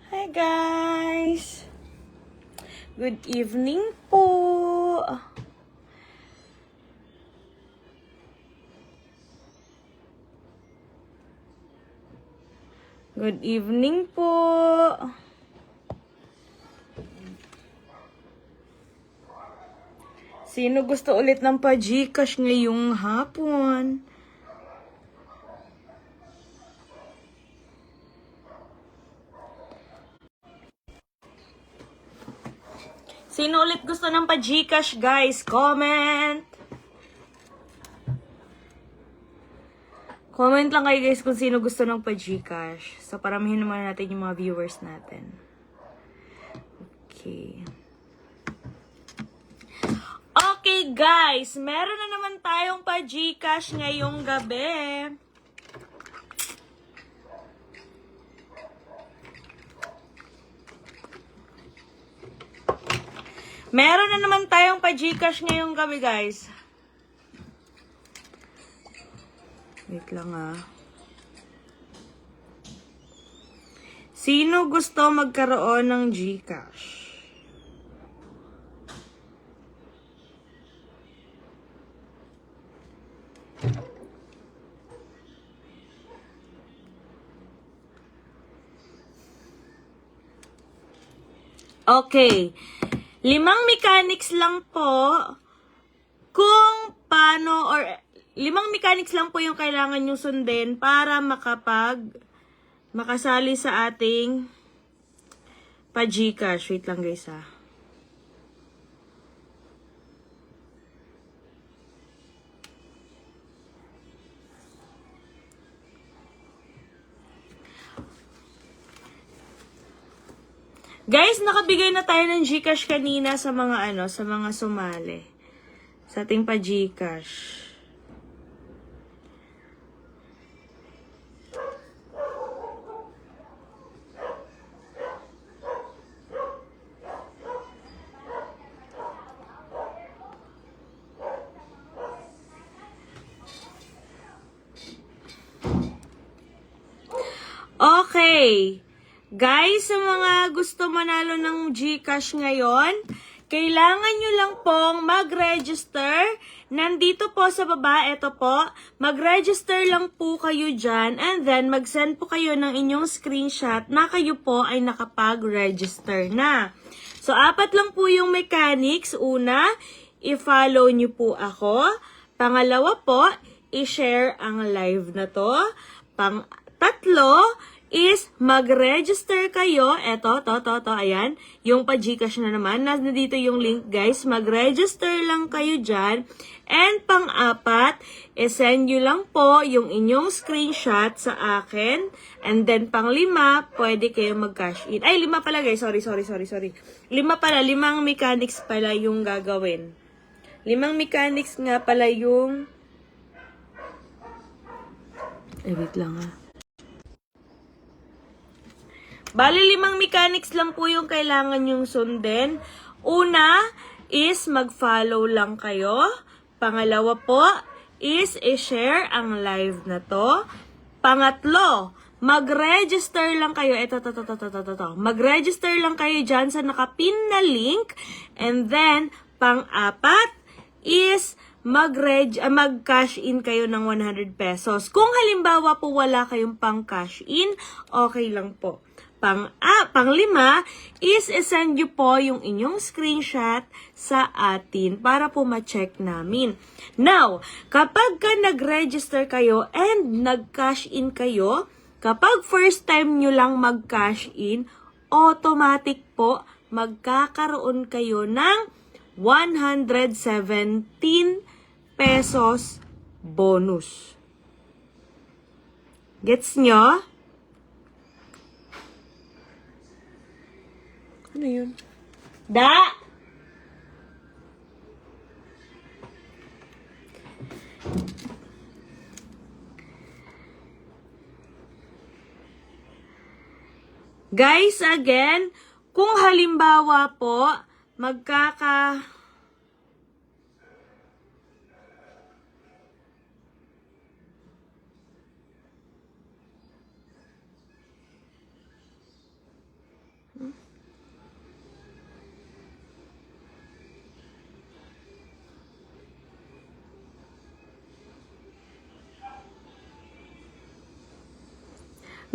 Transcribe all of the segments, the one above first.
Hi guys! Good evening po! Good evening po! Sino gusto ulit ng pa-Gcash ngayong hapon? Sino ulit gusto ng pa-Gcash, guys? Comment! Comment lang kayo, guys, kung sino gusto ng pa-Gcash. So, paramihin naman natin yung mga viewers natin. Okay. Okay, guys. Meron na naman tayong pa-Gcash ngayong gabi. Meron na naman tayong pa-Gcash ngayong gabi, guys. Wait lang Sino gusto magkaroon ng Gcash? Okay. 5 mechanics lang po kung paano, or 5 mechanics lang po yung kailangan nyo sundin para makasali sa ating pa-Gcash. Wait lang, guys, Guys, nakabigay na tayo ng Gcash kanina sa mga sa mga sumali. Sa ating pa-Gcash. Okay. Guys, sa mga gusto manalo ng Gcash ngayon, kailangan nyo lang pong mag-register. Nandito po sa baba, ito po. Mag-register lang po kayo dyan and then mag-send po kayo ng inyong screenshot na kayo po ay nakapag-register na. So, 4 lang po yung mechanics. Una, i-follow nyo po ako. Pangalawa po, i-share ang live na to. Pang-tatlo, is mag-register kayo. Eto, ayan. Yung pa-Gcash na naman. Nandito yung link, guys. Mag-register lang kayo dyan. And pang-4, send nyo lang po yung inyong screenshot sa akin. And then pang-5, pwede kayo mag-cash in. Ay, 5 pala, guys. Sorry. 5 pala. 5 mechanics pala yung gagawin. 5 mechanics nga pala yung... Ay, wait lang Bali, 5 mechanics lang po yung kailangan yung sundin. Una is mag-follow lang kayo. Pangalawa po is i-share ang live na to. Pangatlo, mag-register lang kayo. Mag-register lang kayo dyan sa nakapin na link. And then, pang-apat is mag-cash in kayo ng 100 pesos. Kung halimbawa po wala kayong pang-cash in, okay lang po. Pang-5 is send nyo po yung inyong screenshot sa atin para po ma-check namin. Now, kapag nag-register kayo and nag-cash in kayo, kapag first time nyo lang mag-cash in, automatic po magkakaroon kayo ng 117 pesos bonus. Gets nyo? Ano yun? Guys, again, kung halimbawa po,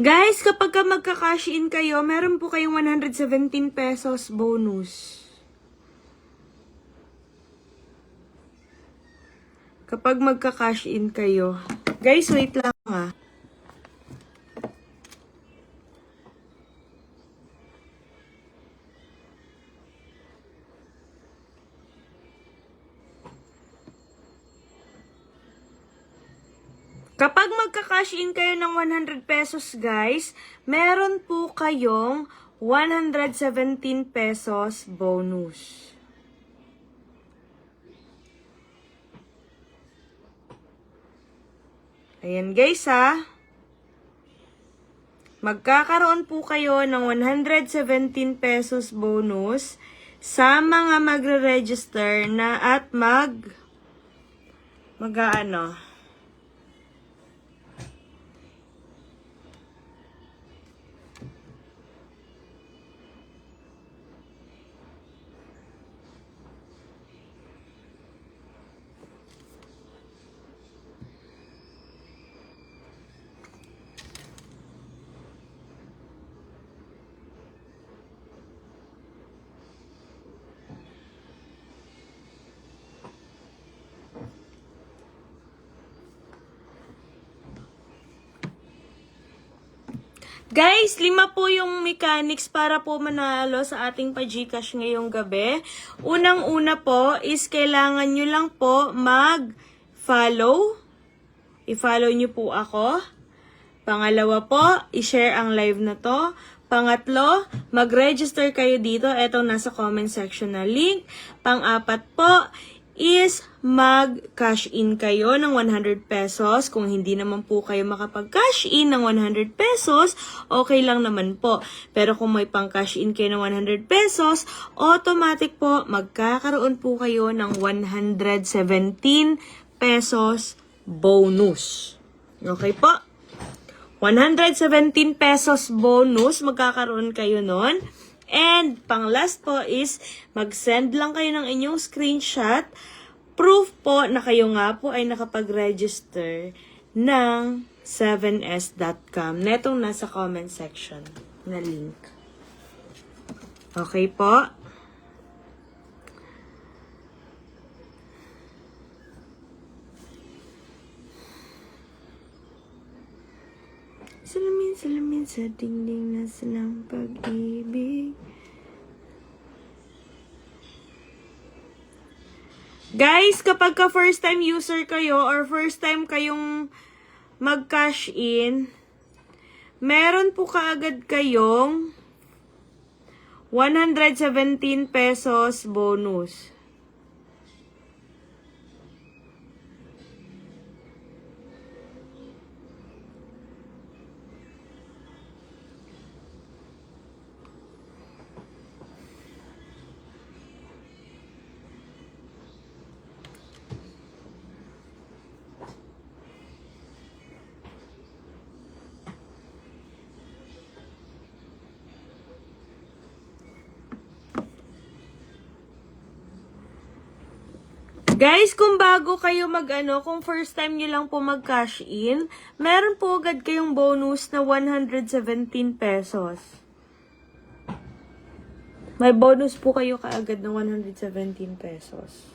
Guys, kapag ka magka-cash in kayo, meron po kayong 117 pesos bonus. Kapag magka-cash in kayo. Guys, wait lang ah. Kapag magka-cash in kayo ng 100 pesos, guys, meron po kayong 117 pesos bonus. Ayan guys ha. Magkakaroon po kayo ng 117 pesos bonus sa mga magre-register na at mag-ano. Guys, 5 po yung mechanics para po manalo sa ating pa-Gcash ngayong gabi. Unang-una po is kailangan nyo lang po mag-follow. I-follow nyo po ako. Pangalawa po, i-share ang live na to. Pangatlo, mag-register kayo dito. Etong nasa comment section na link. Pang-apat po, is mag-cash in kayo ng 100 pesos. Kung hindi naman po kayo makapag-cash in ng 100 pesos, okay lang naman po. Pero kung may pang-cash in kayo ng 100 pesos, automatic po, magkakaroon po kayo ng 117 pesos bonus. Okay po? 117 pesos bonus, magkakaroon kayo nun. And, pang last po is, mag-send lang kayo ng inyong screenshot. Proof po na kayo nga po ay nakapag-register ng 7s.com. Netong nasa comment section na link. Okay po? Salamin sa dingding na silang pag-ibig. Guys, kapag ka first time user kayo or first time kayong mag-cash in, meron po kaagad kayong 117 pesos bonus. Guys, kung bago kayo kung first time nyo lang po mag-cash in, meron po agad kayong bonus na 117 pesos. May bonus po kayo kaagad na 117 pesos.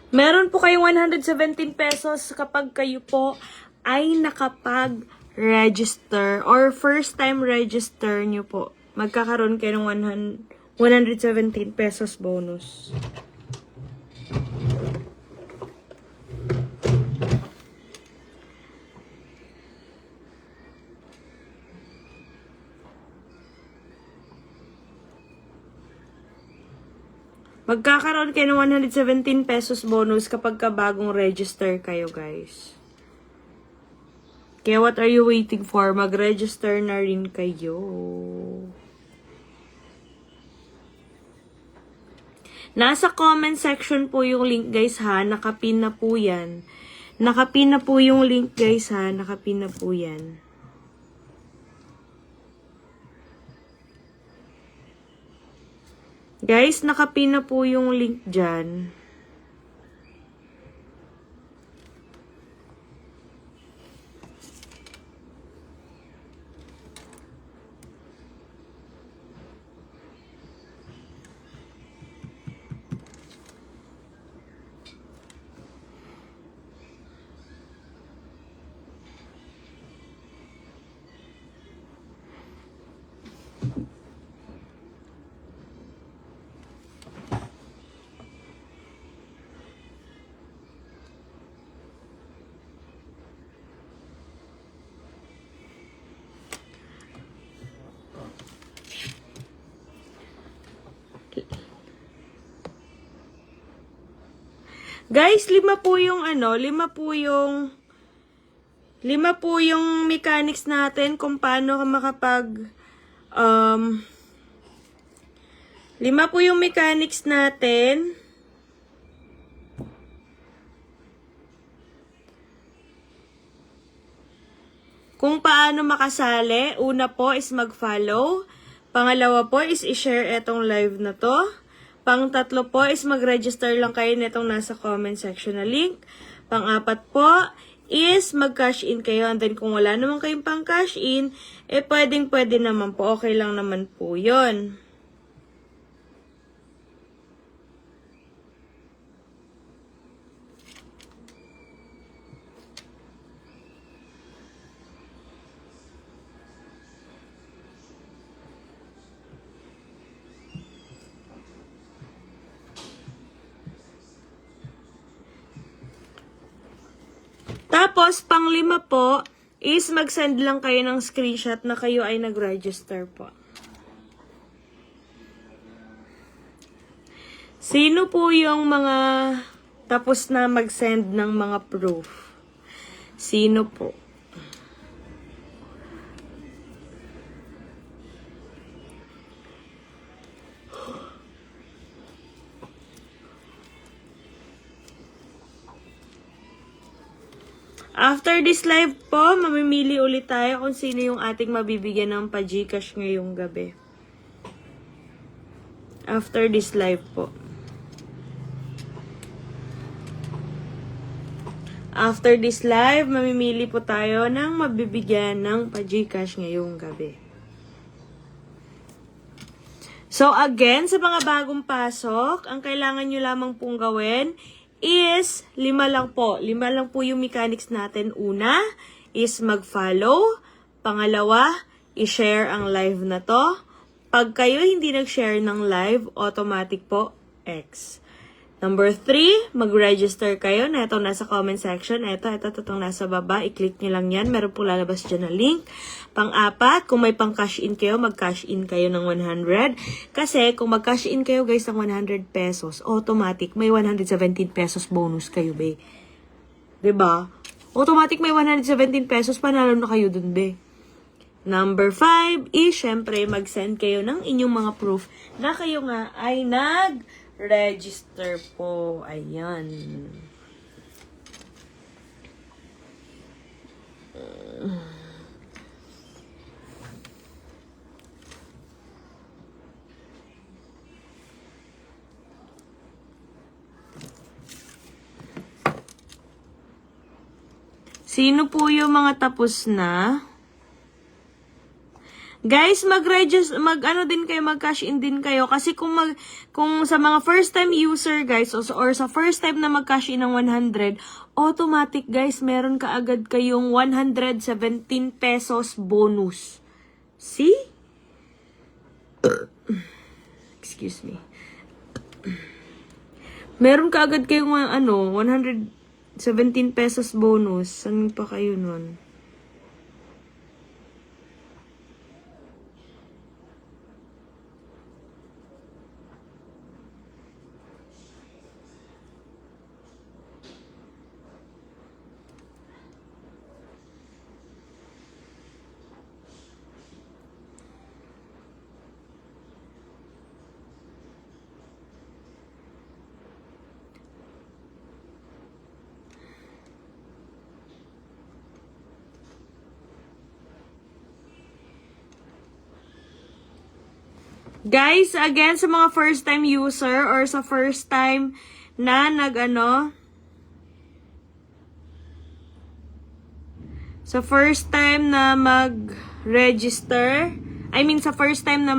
Meron po kayong 117 pesos kapag kayo po ay nakapag-register or first time register nyo po. Magkakaroon kayo ng 117 pesos bonus. Magkakaroon kayo ng 117 pesos bonus kapag ka bagong register kayo, guys. Kaya what are you waiting for? Mag-register na rin kayo. Nasa comment section po yung link guys ha. Nakapin na po yan. Nakapin na po yung link guys ha. Nakapin na po yan. Guys, nakapin na po yung link dyan. Guys, lima po yung mechanics natin kung paano ka lima po yung mechanics natin kung paano makasali. Una po is mag-follow. Pangalawa po is i-share etong live na to. Pang-tatlo po is mag-register lang kayo nitong nasa comment section na link. Pang-apat po is mag-cash in kayo. And then kung wala naman kayong pang-cash in, pwede naman po. Okay lang naman po yun. Tapos, pang-lima po, is mag-send lang kayo ng screenshot na kayo ay nag-register po. Sino po yung mga tapos na mag-send ng mga proof? Sino po? After this live po, mamimili ulit tayo kung sino yung ating mabibigyan ng pa-Gcash ngayong gabi. After this live po. After this live, mamimili po tayo ng mabibigyan ng pa-Gcash ngayong gabi. So again, sa mga bagong pasok, ang kailangan nyo lamang pong gawin is 5 lang po. 5 lang po yung mechanics natin. Una is mag-follow. Pangalawa, i-share ang live na to. Pag kayo hindi nag-share ng live, automatic po X. Number 3, mag-register kayo na itong nasa comment section. Itong nasa baba. I-click nyo lang yan. Meron po lalabas dyan na link. Pang-apat, kung may pang-cash in kayo, mag-cash in kayo ng 100. Kasi kung mag-cash in kayo guys ng 100 pesos, automatic may 117 pesos bonus kayo, be. Diba? Automatic may 117 pesos, panalo na kayo dun, be. Number 5 is, syempre, mag-send kayo ng inyong mga proof na kayo nga ay nag-register po. Ayan. Sino po yung mga tapos na? Guys, mag-cash in din kayo kasi kung sa mga first time user guys or sa first time na mag-cash in ng 100, automatic guys, meron ka agad kayong 117 pesos bonus. See? Excuse me. Meron ka agad kayong 117 pesos bonus. Saan pa kayo nun? Guys, again, sa mga first time user or sa first time na sa first time na mag-register, sa first time na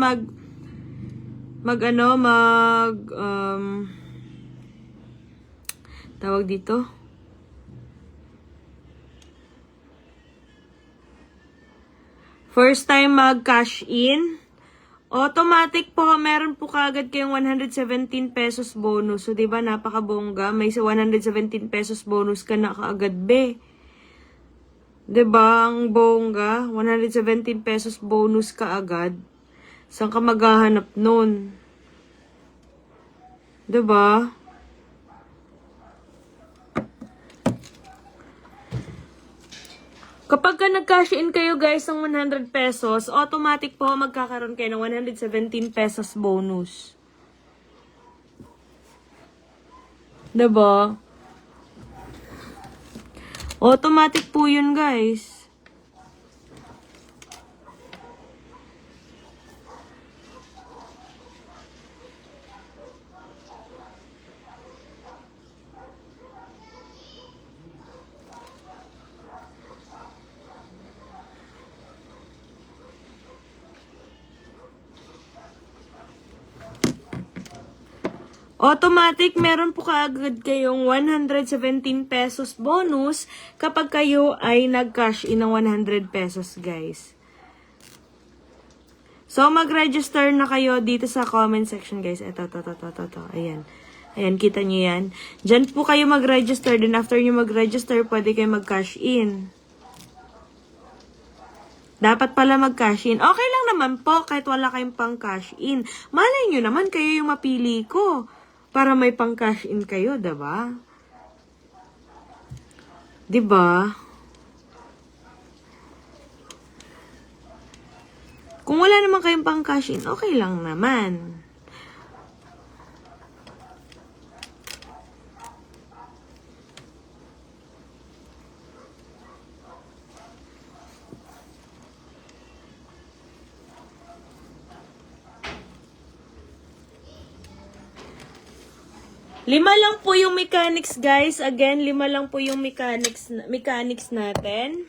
tawag dito? First time mag-cash in, automatic po, meron po kaagad kayong 117 pesos bonus. So, diba, napakabongga. May 117 pesos bonus ka na kaagad, be. Diba, ang bongga? 117 pesos bonus ka agad. Saan ka maghahanap nun? Diba? Kapag ka nag-cash in kayo guys ng 100 pesos, automatic po magkakaroon kayo ng 117 pesos bonus. Diba? Automatic po yun guys. Automatic, meron po kaagad kayong 117 pesos bonus kapag kayo ay nag-cash in ng 100 pesos, guys. So, mag-register na kayo dito sa comment section, guys. Ito. Ayan. Ayan, kita nyo yan. Diyan po kayo mag-register. Then, after nyo mag-register, pwede kayo mag-cash in. Dapat pala mag-cash in. Okay lang naman po, kahit wala kayong pang-cash in. Malay nyo naman, kayo yung mapili ko. Para may pang-cash in kayo, diba? Diba? Kung wala naman kayong pang-cash in, okay lang naman. Lima lang po yung mechanics, guys. Again, 5 lang po yung mechanics natin.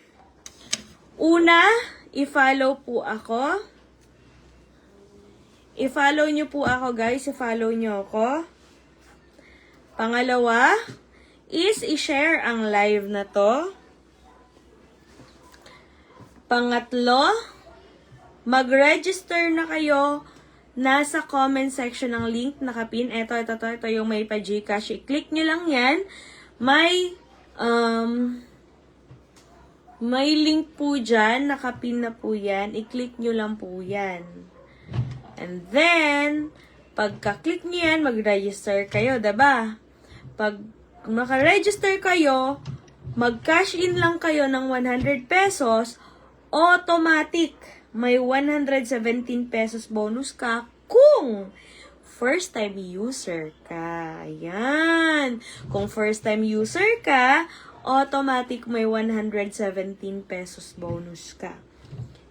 Una, i-follow po ako. I-follow nyo po ako, guys. I-follow nyo ako. Pangalawa, is i-share ang live na to. Pangatlo, mag-register na kayo. Nasa comment section ng link nakapin. Ito yung may pa-Gcash. I-click nyo lang yan. May link po dyan. Nakapin na po yan. I-click nyo lang po yan. And then, pagka-click nyo yan, mag-register kayo, diba? Pag maka-register kayo, mag-cash in lang kayo ng 100 pesos, automatic. May 117 pesos bonus ka kung first time user ka. Ayan. Kung first time user ka, automatic may 117 pesos bonus ka.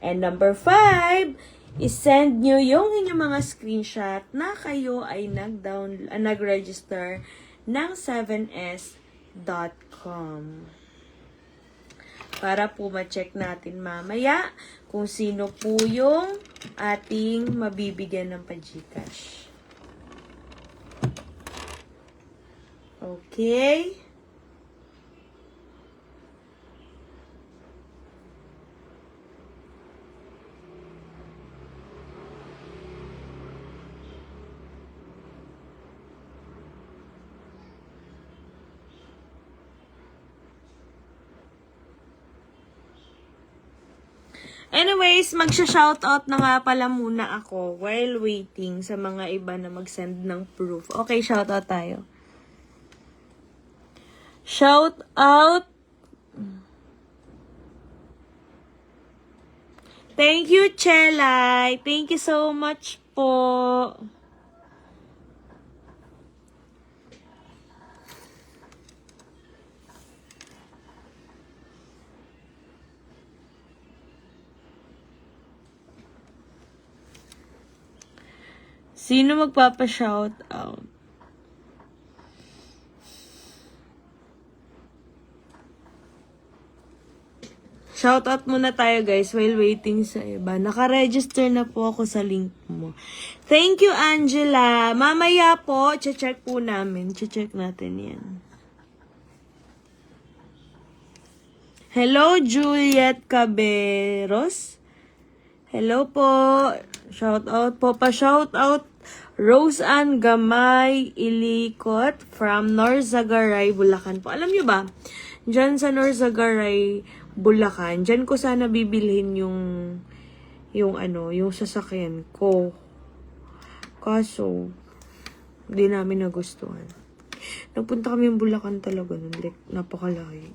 And number 5, is-send nyo yung inyong mga screenshot na kayo ay nag-register ng 7s.com. Para po ma-check natin mamaya kung sino po yung ating mabibigyan ng pa-Gcash. Okay? Anyways, magsha-shoutout na nga pala muna ako while waiting sa mga iba na mag-send ng proof. Okay, shoutout tayo. Shoutout. Thank you, Chelay. Thank you so much po. Sino magpapa-shout out? Shoutout muna tayo guys while waiting sa iba. Naka-register na po ako sa link mo. Thank you, Angela. Mamaya po, check po namin. Check natin yan. Hello, Juliet Caberos. Hello po. Shoutout po. Pa-shoutout Rose Ann Gamay Ilikot from Norzagaray, Bulacan po. Alam nyo ba, dyan sa Norzagaray, Bulacan, dyan ko sana bibilhin yung sasakyan ko. Kaso, hindi namin nagustuhan. Nagpunta kami yung Bulacan talaga nun. Like, napakalaki.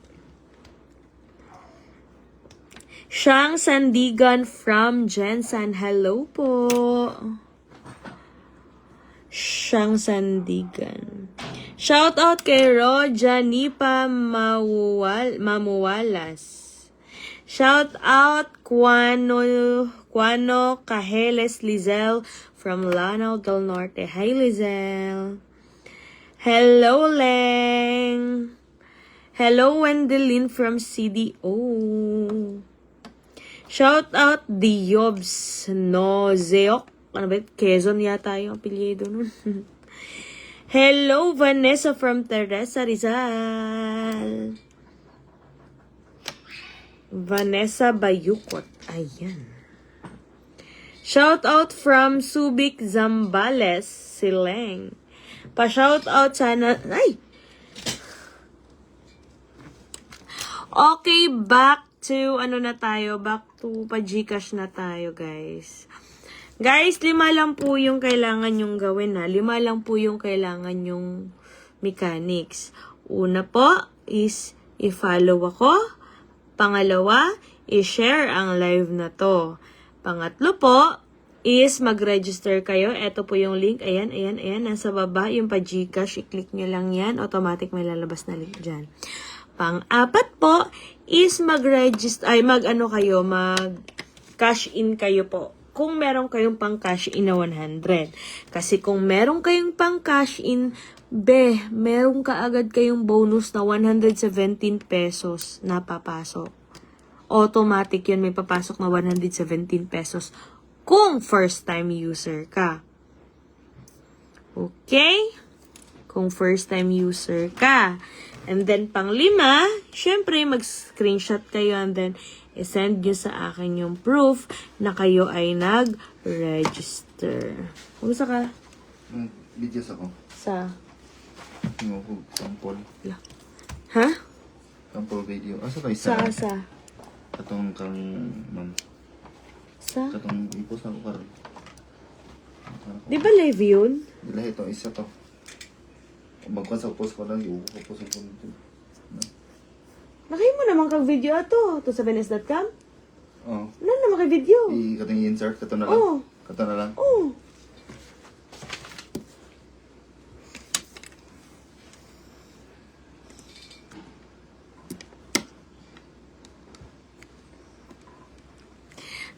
Siyang Sandigan from Jensen. Hello po. Siyang Sandigan. Shout out kay Roja Nipa Mamuwalas. Shout out Cuano Cajeles Lizelle from Lanao del Norte. Hi Lizelle. Hello Leng. Hello Wendelin from CDO. Shout out Diobs Nozeok. Ano ba? Quezon yata yung apelyido nun. Hello Vanessa from Teresa Rizal. Vanessa Bayukot. Ayan. Shout out from Subic Zambales, Sileng. Pa-shout out sana. Ay! Okay, back to back to pa-Gcash na tayo, guys. Guys, 5 lang po yung kailangan yung gawin, ha. 5 lang po yung kailangan yung mechanics. Una po is i-follow ako. Pangalawa, i-share ang live na to. Pangatlo po is mag-register kayo. Ito po yung link. Ayan. Nasa baba yung pa-Gcash. I-click nyo lang yan. Automatic may lalabas na link dyan. Pang-apat po is mag-cash in kayo po. Kung meron kayong pang-cash in na 100. Kasi kung meron kayong pang-cash in, meron ka agad kayong bonus na 117 pesos na papasok. Automatic yun, may papasok na 117 pesos kung first time user ka. Okay? Kung first time user ka. And then, pang-5, syempre, mag-screenshot kayo and then, i-send nyo sa akin yung proof na kayo ay nag-register. Kumusta ka? Videos ako. Sa? Sample. Ha? Sample video. Asa ba isa? Sa? Katong kang ma'am. Sa? Katong ipos ako karon. Di ba live yun? Dila ito isa to. Magkuhan sa post ko lang, yung post ko dito. Nakay mo naman kang video ato. To sa Venice.com? Oo. Ano naman kay video? Katong insert, kato na lang. Oo. Kato na lang. Oo.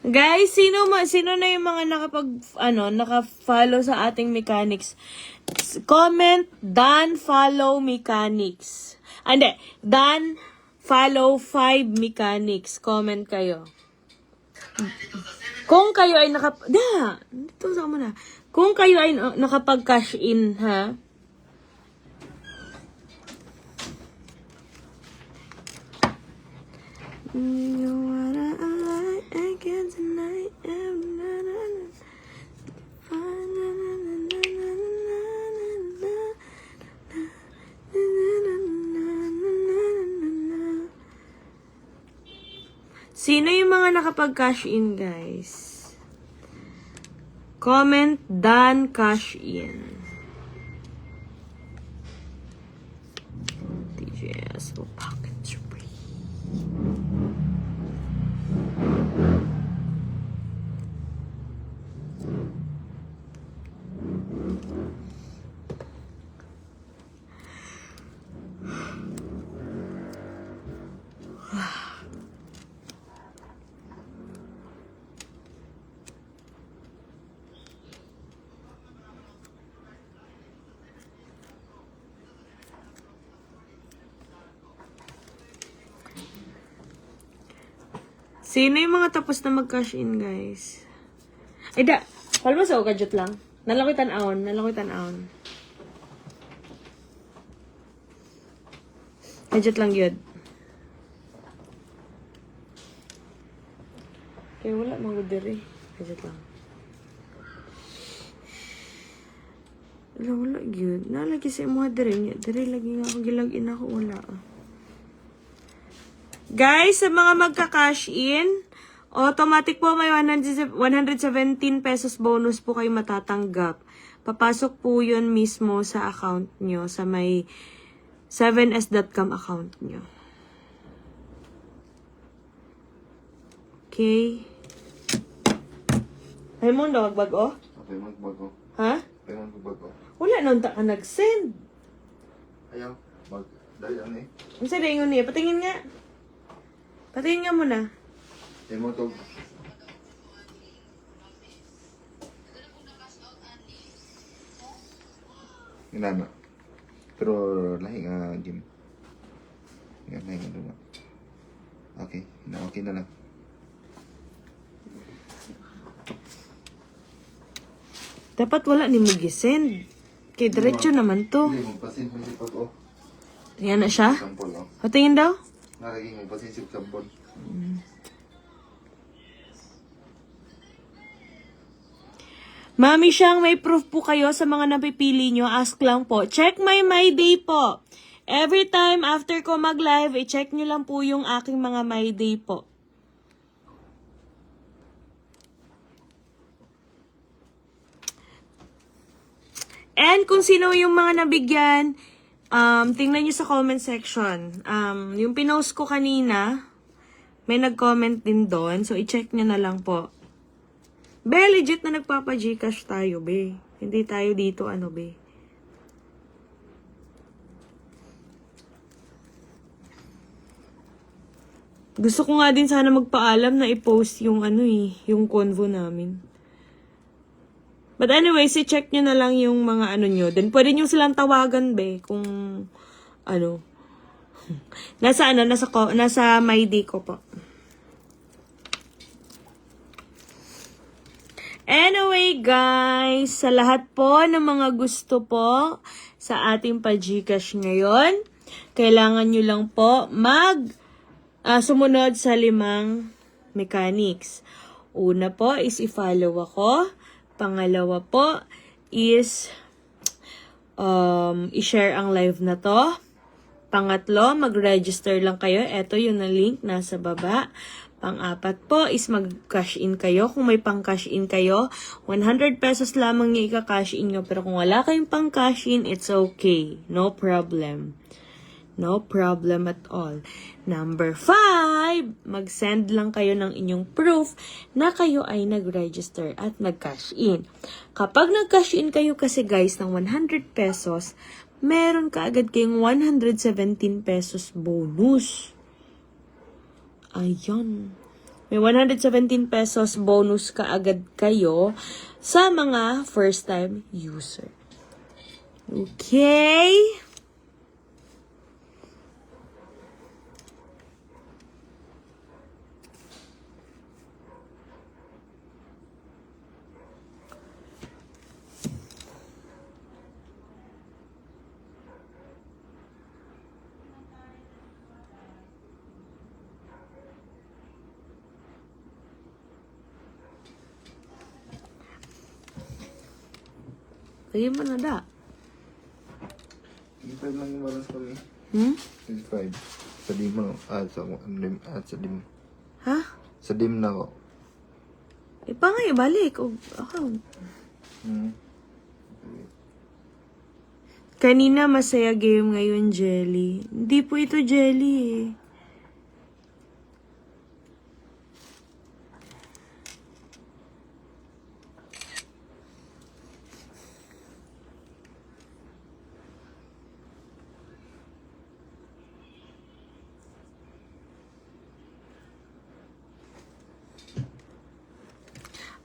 Guys, sino na yung mga naka-follow sa ating mechanics? Comment, Dan follow mechanics. Ande, Dan follow 5 mechanics. Comment kayo. Kung kayo ay dito sa muna. Kung kayo ay nakapag-cash in, ha? You wanna alive again tonight. Sino yung mga nakapag-cash in, guys? Comment, done, cash in. DJS will pocket spree. Sino yung mga tapos na mag-cash in, guys? Ay, da. Palma sa gadget lang. Nalakoy tan-aon. Gadget lang yun. Kaya wala mga diri. Gadget lang. Wala yun. Nalagi sa mga diri niya. Diri lagi nga ako gilagin ako. Wala. Guys, sa mga magka-cash in, automatic po may 117 pesos bonus po kayo matatanggap. Papasok po yun mismo sa account nyo. Sa may 7s.com account nyo. Okay. Ay mo na magbago? Okay, magbago. Ha? Okay, magbago. Wala nung ka nag-send. Ayaw. Dahil ano eh. Ang sa ringon niya. Patingin nga. Patingin nga muna. Ayaw mo to. Inana. Pero lahi nga gym. Nga lahi nga duma. Okay. Okay na lang. Dapat wala ni mo gisend. Kay diretso naman to. Hindi, magpasin mo si Pag-o. Yan na siya. Sampol, oh. Patingin daw. Nalaging magpasin si Sampol. Mami Siyang, may proof po kayo sa mga napipili nyo. Ask lang po. Check my day po. Every time after ko mag-live, i-check nyo lang po yung aking mga my day po. And kung sino yung mga nabigyan, tingnan nyo sa comment section. Yung pinost ko kanina, may nag-comment din doon. So, i-check nyo na lang po. Be, legit na nagpapa-Gcash tayo, be. Hindi tayo dito, ano, be. Gusto ko nga din sana magpaalam na i-post yung ano yung convo namin. But anyways, i-check nyo na lang yung mga ano nyo. Then pwede nyo silang tawagan, be, kung ano. Nasa my day ko po. Anyway, guys, sa lahat po ng mga gusto po sa ating pa-Gcash ngayon, kailangan nyo lang po sumunod sa 5 mechanics. Una po is i-follow ako. Pangalawa po is i-share ang live na to. Pangatlo, mag-register lang kayo. Ito yung link nasa baba. Pang-apat po is mag-cash in kayo. Kung may pang-cash in kayo, 100 pesos lamang yung ika-cash in nyo. Pero kung wala kayong pang-cash in, it's okay. No problem. No problem at all. Number 5, mag-send lang kayo ng inyong proof na kayo ay nag-register at nag-cash in. Kapag nag-cash in kayo kasi guys ng 100 pesos, meron ka agad kayong 117 pesos bonus. Ayan. May 117 pesos bonus ka agad kayo sa mga first-time user. Okay? Kaya mo na da. 25 lang yung balance kami. 25. Sa dim mo. Sa dim. Ha? Sa dim na ko. Pa nga ibalik. Account. Kanina masaya game, ngayon jelly. Hindi po ito jelly eh.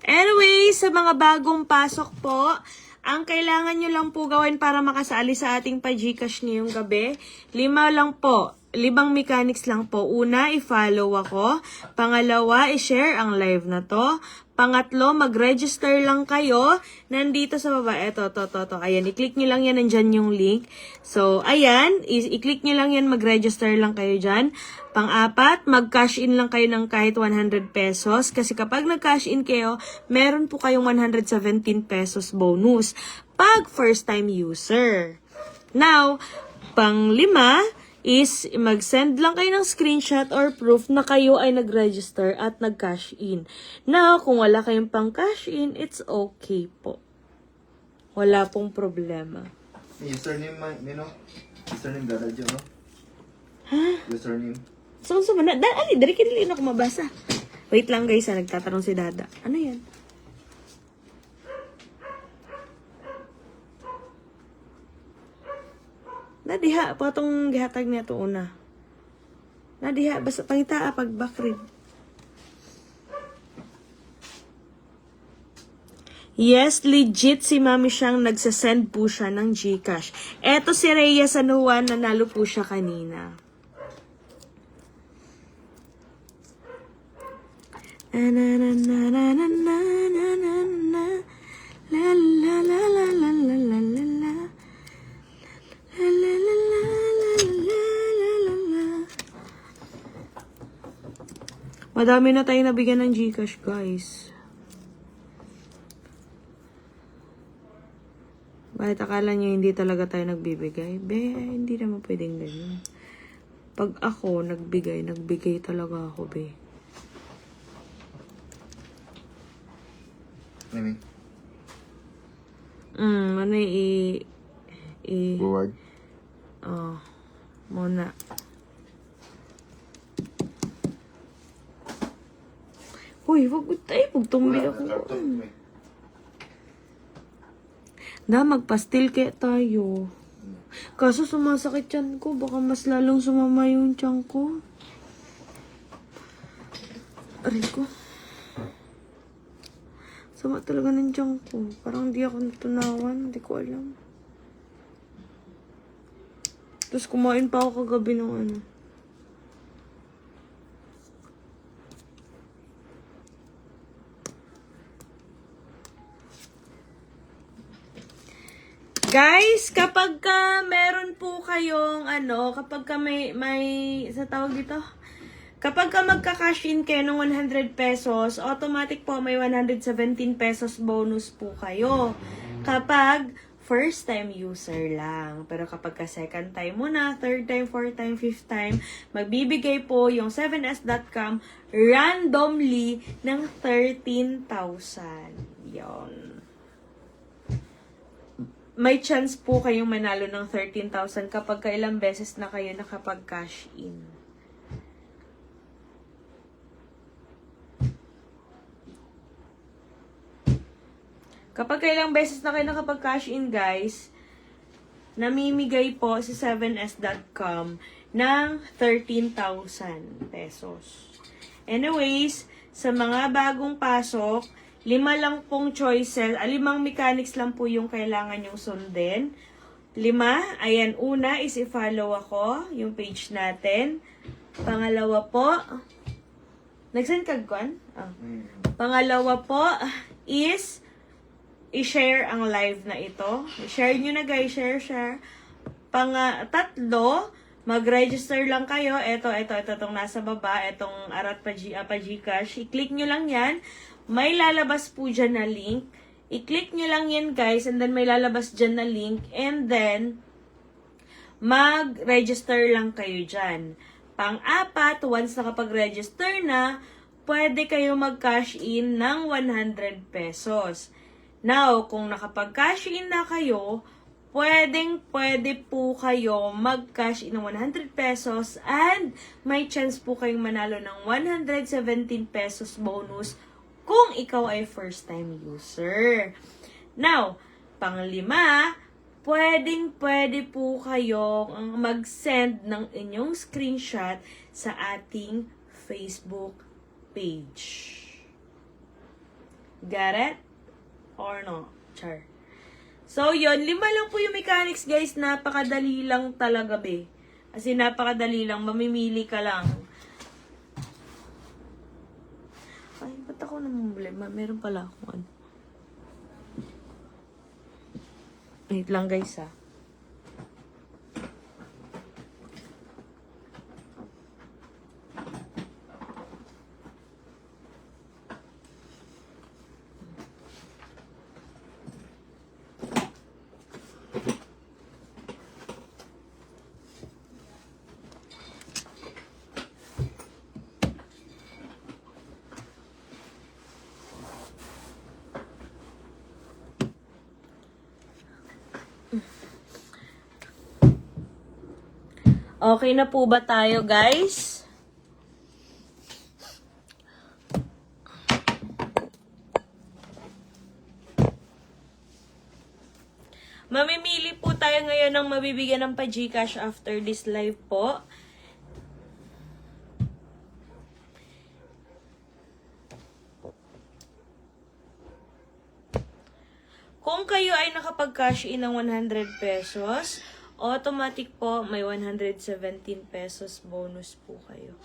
Anyway, sa mga bagong pasok po, ang kailangan nyo lang po gawin para makasali sa ating pa-Gcash ngayong gabi, 5 lang po. limang mechanics lang po. Una, i-follow ako. Pangalawa, i-share ang live na to. Pangatlo, mag-register lang kayo. Nandito sa baba. Eto, to. Ayan, i-click nyo lang yan. Nandyan yung link. So, ayan. I-click nyo lang yan. Mag-register lang kayo dyan. Pang-apat, mag-cash in lang kayo ng kahit 100 pesos. Kasi kapag nag-cash in kayo, meron po kayong 117 pesos bonus. Pag first-time user. Now, pang-lima, is mag-send lang kayo ng screenshot or proof na kayo ay nag-register at nag-cash in. Now, kung wala kayong pang-cash in, it's okay po. Wala pong problema. Username, Nino? Username dada dyan, no? Ha? Username. So, na, dari kinilin ako mabasa. Wait lang guys, nagtatanong si Dada. Ano yan? Nadiha, patong gihatag niya to una. Nadiha, basta pangita pag backread. Yes, legit si Mami siyang nagsasend po siya ng GCash. Eto si Rhea San Juan, nanalo po siya kanina. Na na na na na na na na na na la la la la la la la la la. La la la la la la la la. Madami na tayo nabigyan ng GCash, guys. Bakit akala nyo hindi talaga tayo nagbibigay? Hindi naman pwedeng ganyan. Pag ako nagbigay talaga ako, be. Ano Ano Forward. Muna. Uy, wag tayo. Pagtumbi ako. Magpastil kaya tayo. Kaso sumasakit tiyan ko. Baka mas lalong sumama yung tiyan ko. Aray ko. Sama talaga ng tiyan ko. Parang hindi ako natunawan. Hindi ko alam. Tapos kumain pa ako kagabi ng ano. Guys, kapag ka meron po kayong kapag ka may sa tawag dito, kapag ka magka-cash in kayo ng 100 pesos, automatic po may 117 pesos bonus po kayo. Kapag first time user lang. Pero kapag ka second time mo na, third time, fourth time, fifth time, magbibigay po yung 7s.com randomly ng 13,000. Yon. May chance po kayong manalo ng 13,000 kapag kailang beses na kayo nakapag-cash in. Kapag kailang beses na kayo nakapag-cash in, guys, namimigay po si 7s.com ng 13,000 pesos. Anyways, sa mga bagong pasok, 5 lang pong choices, 5 mechanics lang po yung kailangan yung sundin. 5, ayan, una is i-follow ako, yung page natin. Pangalawa po, nag-send kagkuan? Pangalawa po is i-share ang live na ito. I-share nyo na guys, share. Tatlo, mag-register lang kayo. Itong nasa baba, itong Arat pa GCash. I-click nyo lang yan. May lalabas po dyan na link. I-click nyo lang yan guys, and then may lalabas dyan na link, and then mag-register lang kayo dyan. Pang-apat, once nakapag-register na, pwede kayo mag-cash in ng 100 pesos. Now, kung nakapag-cash in na kayo, pwede po kayo mag-cash in ng 100 pesos and may chance po kayong manalo ng 117 pesos bonus kung ikaw ay first-time user. Now, pang-5, pwede po kayong mag-send ng inyong screenshot sa ating Facebook page. Got it? Or no? Char. So, yun. 5 lang po yung mechanics, guys. Napakadali lang talaga, be. Kasi napakadali lang, mamimili ka lang. Ay, ba't ako namumuli? Meron pala akong ano. Wait lang guys ha. Okay na po ba tayo, guys? Mamimili po tayo ngayon ng mabibigyan ng pa-Gcash after this live po. Kung kayo ay nakapag-cash in ng 100 pesos, automatic po may 117 pesos bonus po kayo.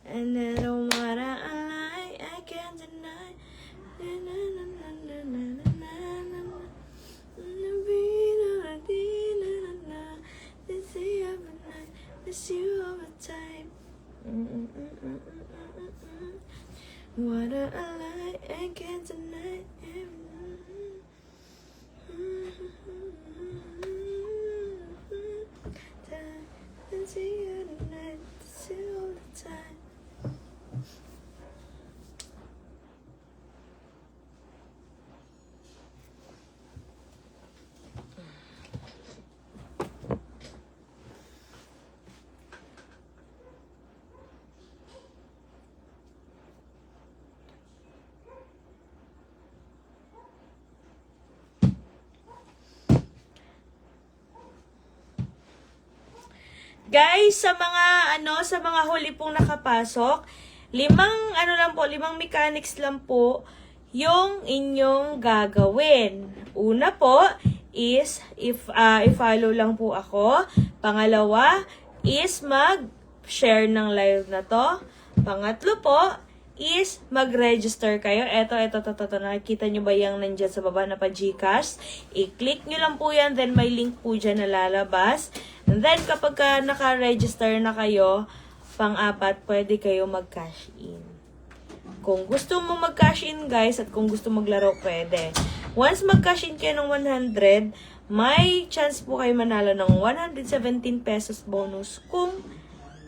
And I don't wanna lie, I can't deny. Miss you all the time. Wanna lie, I can't deny. See you tonight, see you all the time. Guys, sa mga huli pong nakapasok, 5 mechanics lang po yung inyong gagawin. Una po is i-follow lang po ako. Pangalawa is mag-share ng live na to. Pangatlo po is mag-register kayo. Ito, nakikita nyo ba yung nandyan sa baba na pa Gcash? I-click nyo lang po yan, then may link po dyan na lalabas. And then, kapag naka-register na kayo, pang-apat, pwede kayo mag-cash in. Kung gusto mo mag-cash in, guys, at kung gusto maglaro, pwede. Once mag-cash in kayo ng 100, may chance po kayo manalo ng 117 pesos bonus kung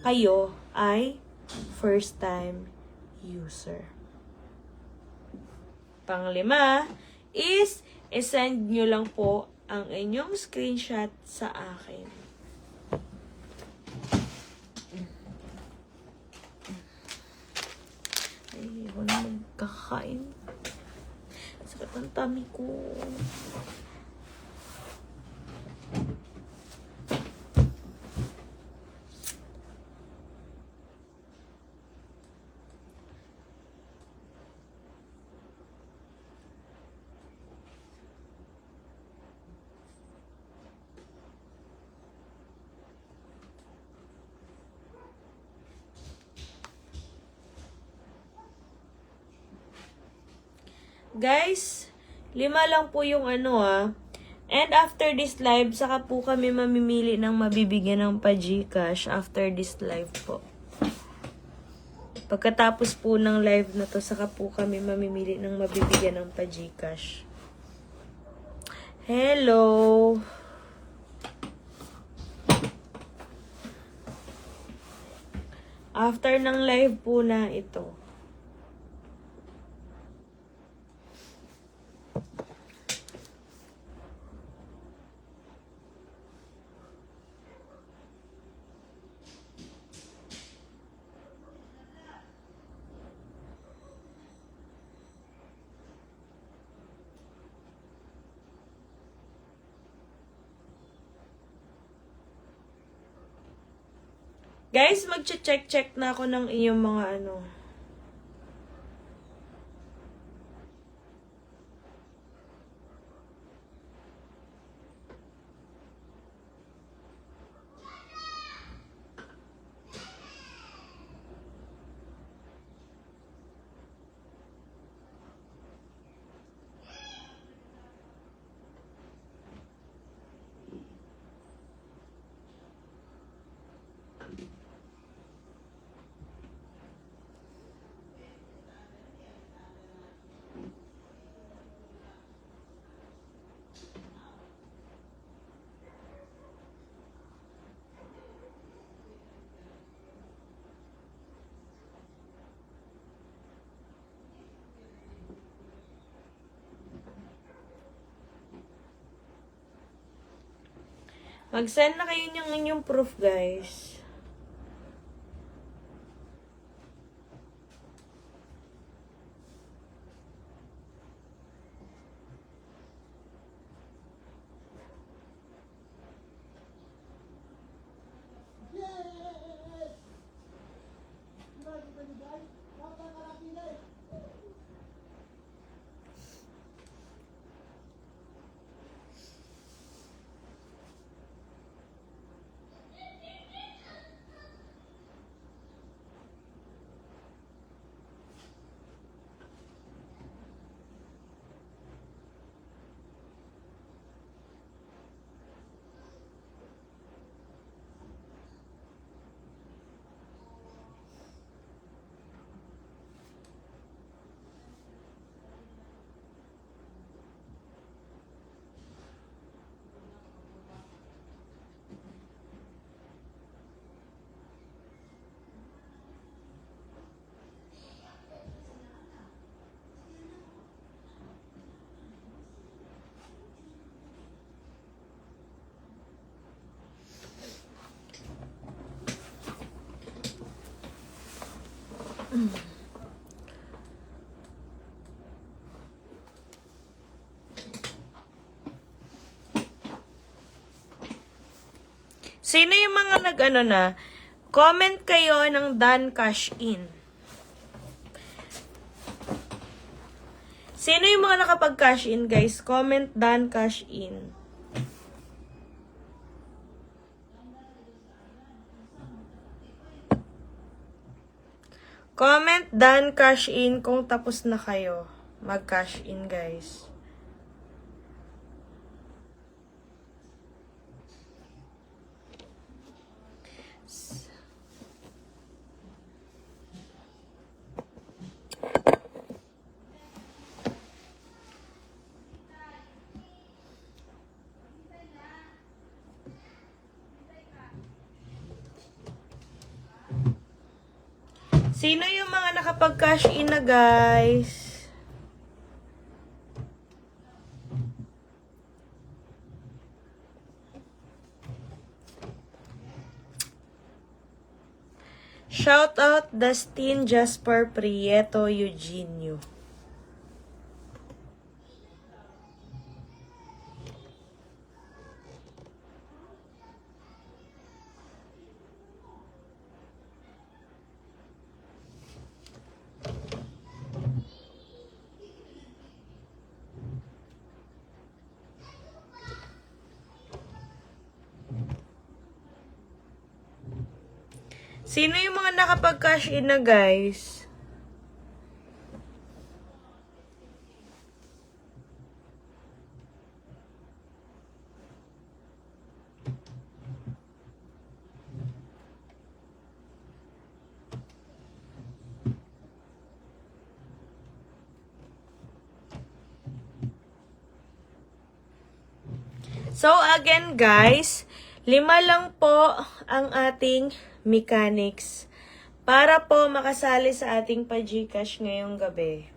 kayo ay first time user. Panglima is i-send nyo lang po ang inyong screenshot sa akin. Ay, ako na magkakain. Sakit ang tummy ko. Guys, 5 lang po yung And after this live, saka po kami mamimili ng mabibigyan ng pa-Gcash after this live po. Pagkatapos po ng live na to, saka po kami mamimili ng mabibigyan ng pa-Gcash. Hello! After ng live po na ito. Guys, mag-check na ako ng inyong mga Mag-send na kayo ng inyong proof, guys. Sino yung mga nag-ano na? Comment kayo ng done cash in. Sino yung mga nakapag-cash in, guys? Comment done cash in. Comment done cash in kung tapos na kayo mag-cash in, guys. Sino yung mga nakapag-cash in na, guys? Shout out Dustin Jasper Prieto Eugenio. Sino yung mga nakapag-cash in na, guys? So, again, guys, 5 lang po ang ating mechanics para po makasali sa ating pa-Gcash ngayong gabi.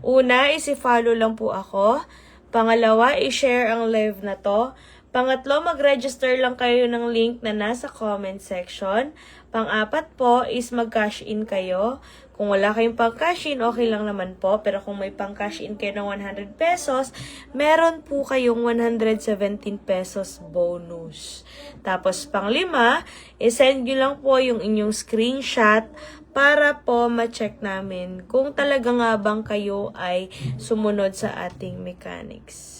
Una, i-follow lang po ako. Pangalawa, i-share ang live na to. Pangatlo, mag-register lang kayo ng link na nasa comment section. Pang-apat po is mag-cash in kayo. Kung wala kayong pang-cash in, okay lang naman po. Pero kung may pang-cash in kayo ng 100 pesos, meron po kayong 117 pesos bonus. Tapos pang-lima, isend nyo lang po yung inyong screenshot para po ma-check namin kung talaga nga bang kayo ay sumunod sa ating mechanics.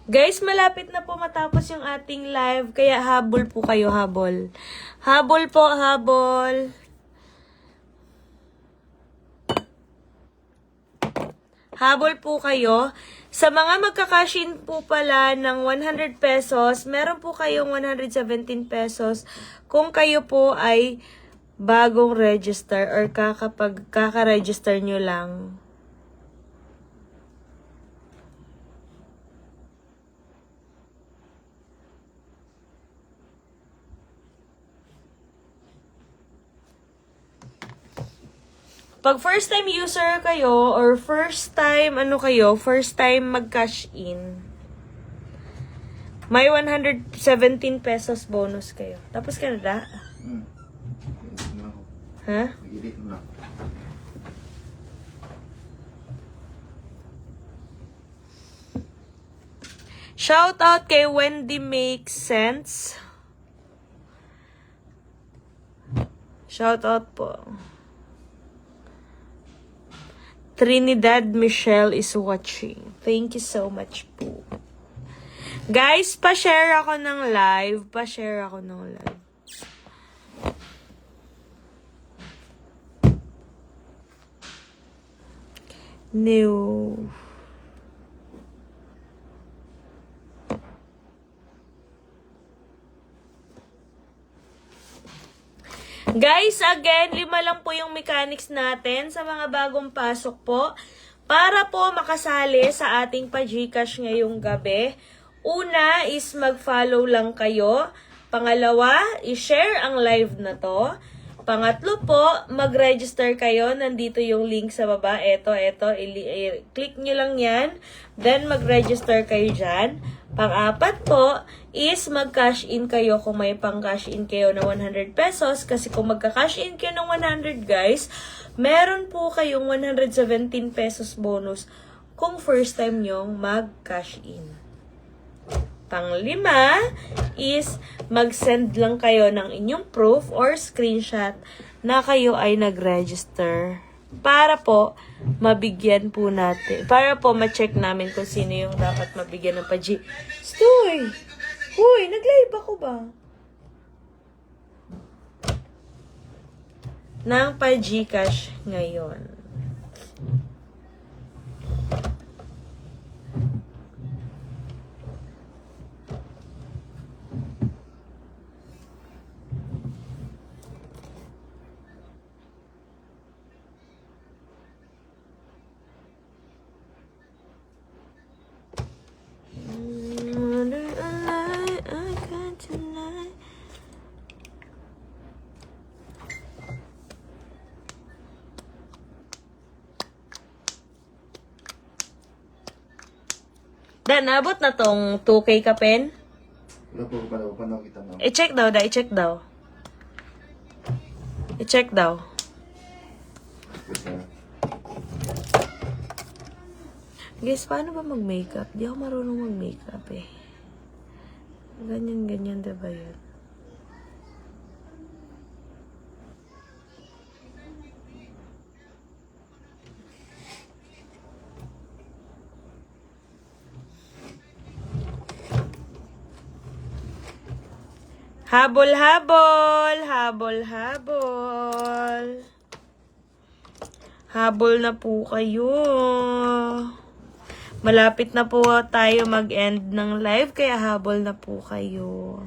Guys, malapit na po matapos yung ating live, kaya habol po kayo, habol. Habol po, habol. Habol po kayo. Sa mga magkakashin po pala ng 100 pesos, meron po kayong 117 pesos kung kayo po ay bagong register or kaka-register nyo lang. Pag first time user kayo or first time first time mag-cash in, may 117 pesos bonus kayo. Tapos ka na da? Edit mo ako. Ha? Edit mo na. Shout out kay Wendy Makes Sense. Shout out po. Trinidad Michelle is watching. Thank you so much po. Guys, pa-share ako ng live. Pa-share ako ng live. New. Guys, again, 5 lang po yung mechanics natin sa mga bagong pasok po. Para po makasali sa ating pa-Gcash ngayong gabi. Una is mag-follow lang kayo. Pangalawa, i-share ang live na to. Pangatlo po, mag-register kayo. Nandito yung link sa baba. Ito. Click nyo lang yan. Then, mag-register kayo dyan. Pang-apat po is mag-cash in kayo kung may pang-cash in kayo na 100 pesos. Kasi kung magka-cash in kayo ng 100 guys, meron po kayong 117 pesos bonus kung first time nyong mag-cash in. Pang-lima is mag-send lang kayo ng inyong proof or screenshot na kayo ay nag-register. Para po, mabigyan po natin. Para po, ma-check namin kung sino yung dapat mabigyan ng pa-G. Stoy! Uy, nag-live ako ba? Ng pa-Gcash ngayon. Da, nabot na tong 2K ka pen? Wala po pa kita na. I-check daw. I-check daw. Guys, paano ba mag-makeup? Di ako marunong mag-makeup eh. Ganyan, diba yun? Habol. Habol na po kayo. Malapit na po tayo mag-end ng live, kaya habol na po kayo.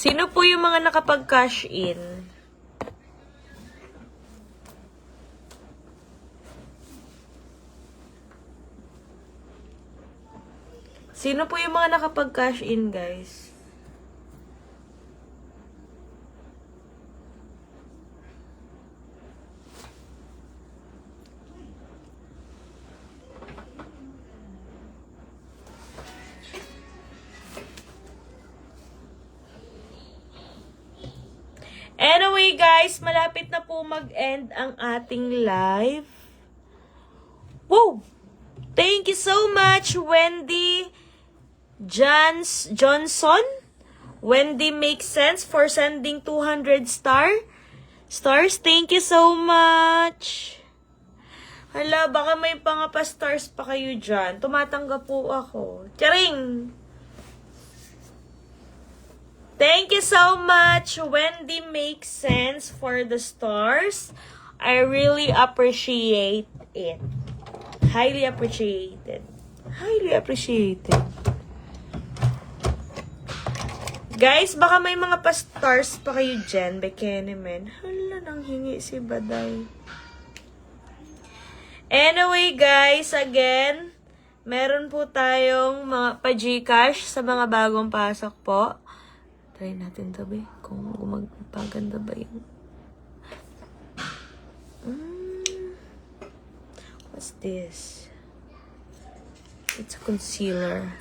Sino po yung mga nakapag-cash in? Sino po yung mga nakapag-cash in, guys? Anyway, guys, malapit na po mag-end ang ating live. Wow! Thank you so much, Wendy Johnson. Wendy Makes Sense for sending 200 stars. Thank you so much. Hala, baka may pangapa-stars pa kayo dyan. Tumatanggap po ako. Charing! Thank you so much, Wendy Makes Sense for the stars. I really appreciate it. Highly appreciated. Highly appreciated. Guys, baka may mga pa-stars pa kayo dyan. Bekenemen. Hala, nang hingi si Baday. Anyway, guys, again, meron po tayong mga pa-Gcash sa mga bagong pasok po. Try natin to, be. Kung magpaganda ba yun. What's this? It's a concealer.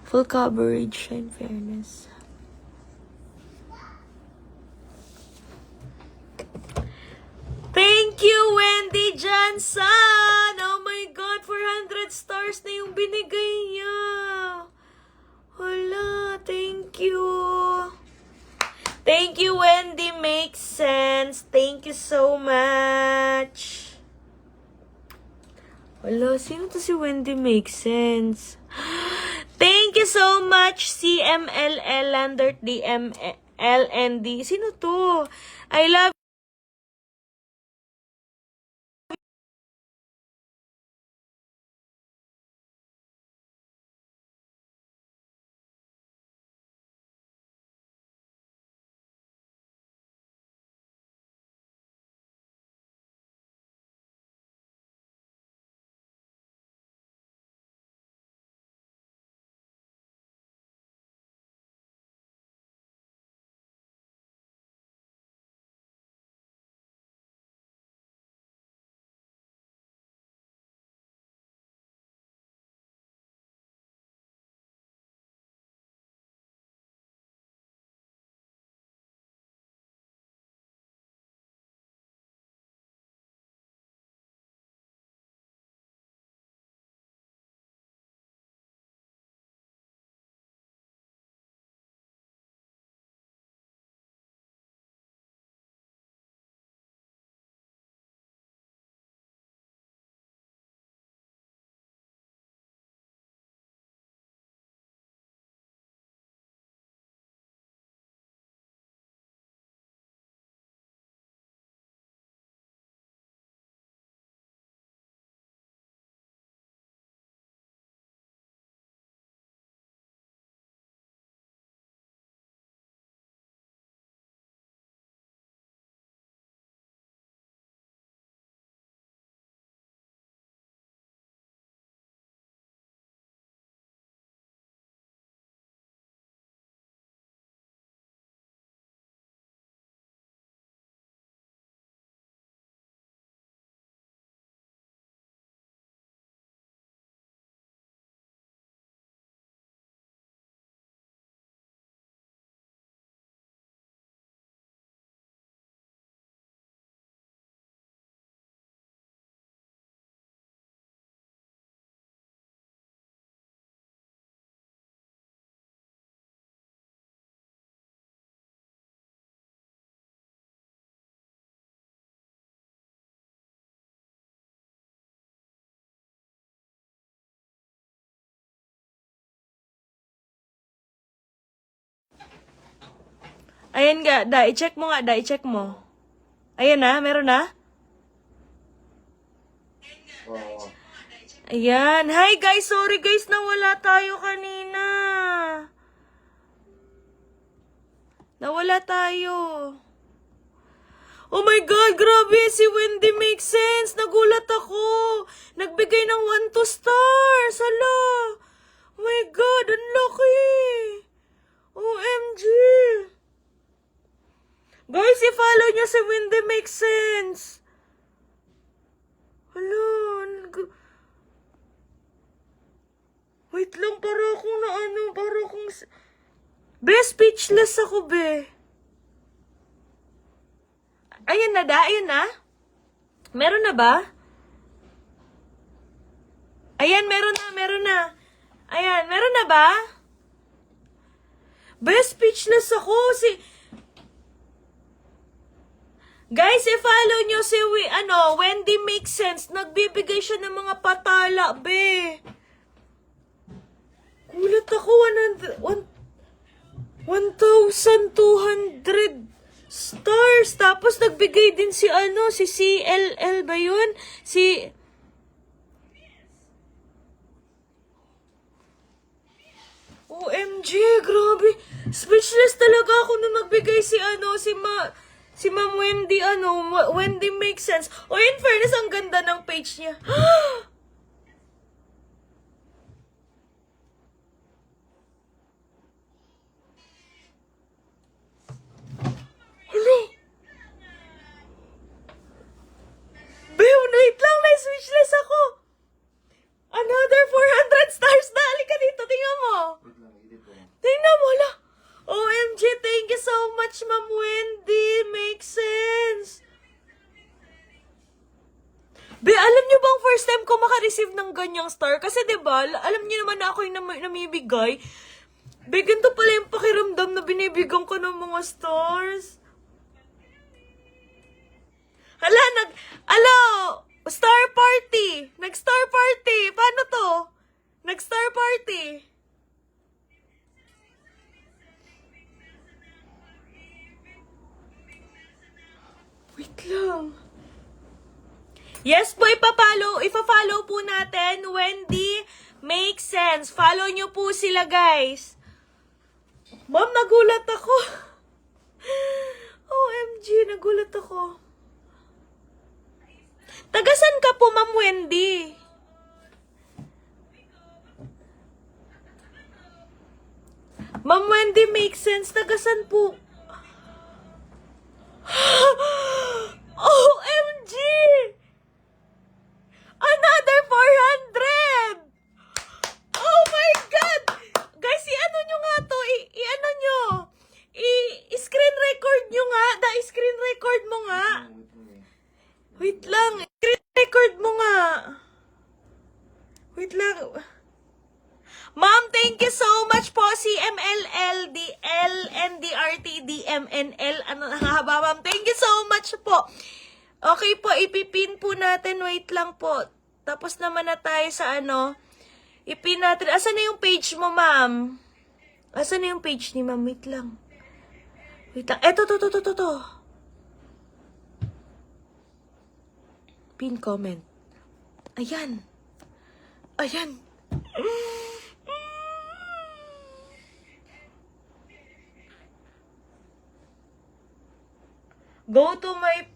Full coverage, in fairness. Thank you, Wendy Johnson! Oh my God, 400 stars na yung binigay niya. Hala, thank you. Thank you, Wendy Makes Sense. Thank you so much. Hala, sino to si Wendy Makes Sense? Thank you so much, CMLL Landert DMLND. Sino to? I love ayan nga, i-check mo nga, i-check mo. Ayan na, meron na? Oo. Ayan. Hi guys, sorry guys, nawala tayo kanina. Nawala tayo. Oh my God, grabe, si Wendy Makes Sense. Nagulat ako. Nagbigay ng 1 stars. Hala. Oh my God, ang laki. OMG. Guys, i-follow niyo si Wendy Makes Sense. Hala. Wait lang, para akong para akong... Be, speechless ako, be. Ayan na, ayan na. Meron na ba? Ayan, meron na. Ayan, meron na ba? Best speechless ako. Guys, i-follow nyo si Wendy Makes Sense. Nagbibigay siya ng mga patala, be. Gulat ako, 1,200 stars. Tapos nagbigay din si CLL ba yun? OMG, grabe. Speechless talaga ako na nagbigay si Ma'am Wendy, Wendy Makes Sense. O, in fairness, ang ganda ng page niya. Hello? Babe, wait lang, may speechless ako. Another 400 stars na. Halika dito, tingnan mo. Wait lang, edit ko. Tingnan mo, la. OMG, thank you so much, Ma'am Wendy. Makes sense. Be, alam niyo bang first time ko makareceive ng ganyang star? Kasi diba, alam niyo naman na ako yung namibigay. Be, ganito pala yung pakiramdam na binibigyan ko ng mga stars. Hala, Star party! Nag-star party! Paano to? Nag-star party! Wait lang. Yes po, ipa-follow po natin. Wendy Makes Sense. Follow nyo po sila, guys. Ma'am, nagulat ako. OMG, nagulat ako. Tagasan ka po, Ma'am Wendy? Ma'am Wendy Makes Sense. Tagasan po. OMG! Another 400! Oh my God! Guys, i-ano nyo nga to? I-ano nyo? I-screen record nyo nga. I-screen record mo nga. Wait lang. Screen record mo nga. Wait lang. Ma'am, thank you so much po. CMLL, DL, NDRT, DMNL. Ano na nga ba, ma'am? Thank you so much po. Okay po, ipipin po natin. Wait lang po. Tapos naman na tayo sa ipin natin. Asan na yung page mo, ma'am? Asan na yung page ni ma'am? Wait lang. Wait lang. Eto, to. Pin comment. Ayan. Ayan. Go to my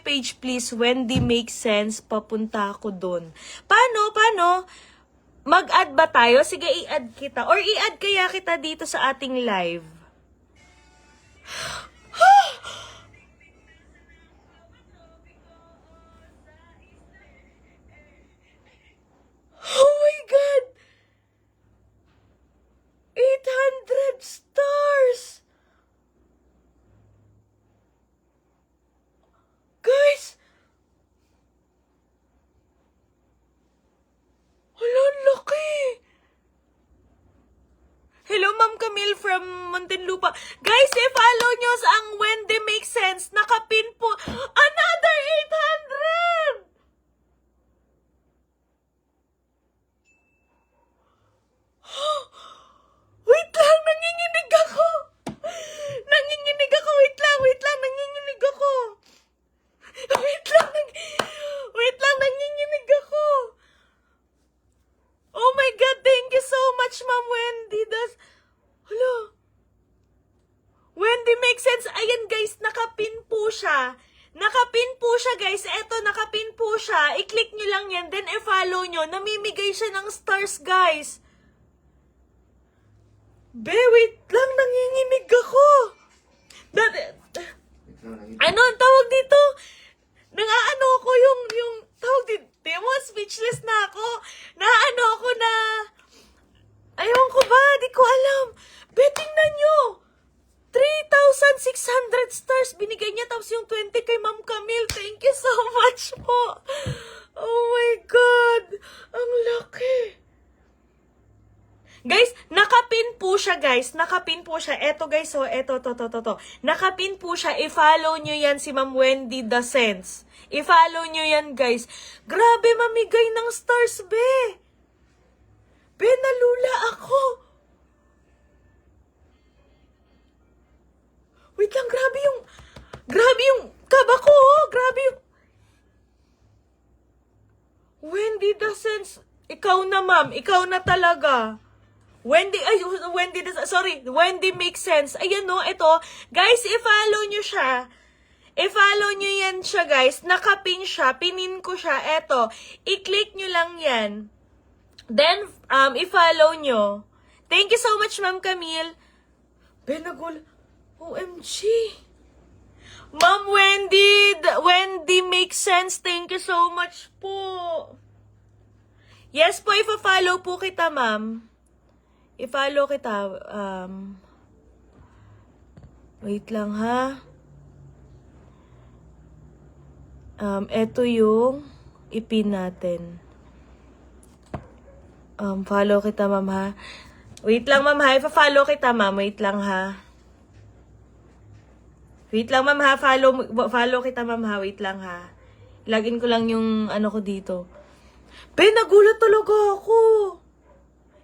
page please. Wendy Makes Sense. Papunta ako dun. Paano? Mag-add ba tayo? Sige, i-add kita. Or i-add kaya kita dito sa ating live. Oh my God! 800 stars! Guys! Wala, laki! Hello, Ma'am Camille from Muntinlupa. Guys, i-follow nyo sa ang Wendy Makes Sense. Nakapin po. Another 800! Wait lang, nanginginig ako. Wait lang, nanginginig ako. Wait lang, nanginginig ako. Oh my God, thank you so much, Ma'am Wendy. Hello. Wendy Makes Sense. Ayan, guys, nakapin po siya. Guys. Eto, nakapin po siya. I-click nyo lang yan, then i-follow nyo. Namimigay siya ng stars, guys. Wait lang, nanginginig ako. Ano ang tawag dito? Nang-aano ako yung tawag dito. Mo, speechless na ako. Na-ano ako na... Ayaw ko ba? Di ko alam. Tingnan nyo. 3,600 stars binigay niya. Tapos yung 20 kay Ma'am Camille. Thank you so much po. Oh my God! Ang laki! Guys, nakapin po siya, guys. Nakapin po siya. Eto, guys, oh. Eto, to. Nakapin po siya. I-follow nyo yan si Ma'am Wendy The Sense. I-follow nyo yan, guys. Grabe, mamigay ng stars, be. Be, nalula ako. Wait lang, grabe yung kaba ko, oh. Grabe yung, Wendy The Sense. Ikaw na, ma'am. Ikaw na talaga. Wendy Makes Sense. Ayan no, ito. Guys, i-follow nyo siya. I-follow nyo yan siya, guys. Nakapin siya. Pinin ko siya. Eto. I-click nyo lang yan. Then, i-follow nyo. Thank you so much, Ma'am Camille. Benagol. OMG. Ma'am Wendy Makes Sense. Thank you so much po. Yes po, i-follow po kita, ma'am. I-follow kita. Wait lang, ha. Eto yung ipin natin. Follow kita, ma'am, ha. Wait lang, ma'am, ha. I-follow kita, ma'am. Wait lang, ha. Wait lang, ma'am, ha. Follow kita, ma'am, ha. Wait lang, ha. Lagin ko lang yung ano ko dito. Nagulat talaga ako.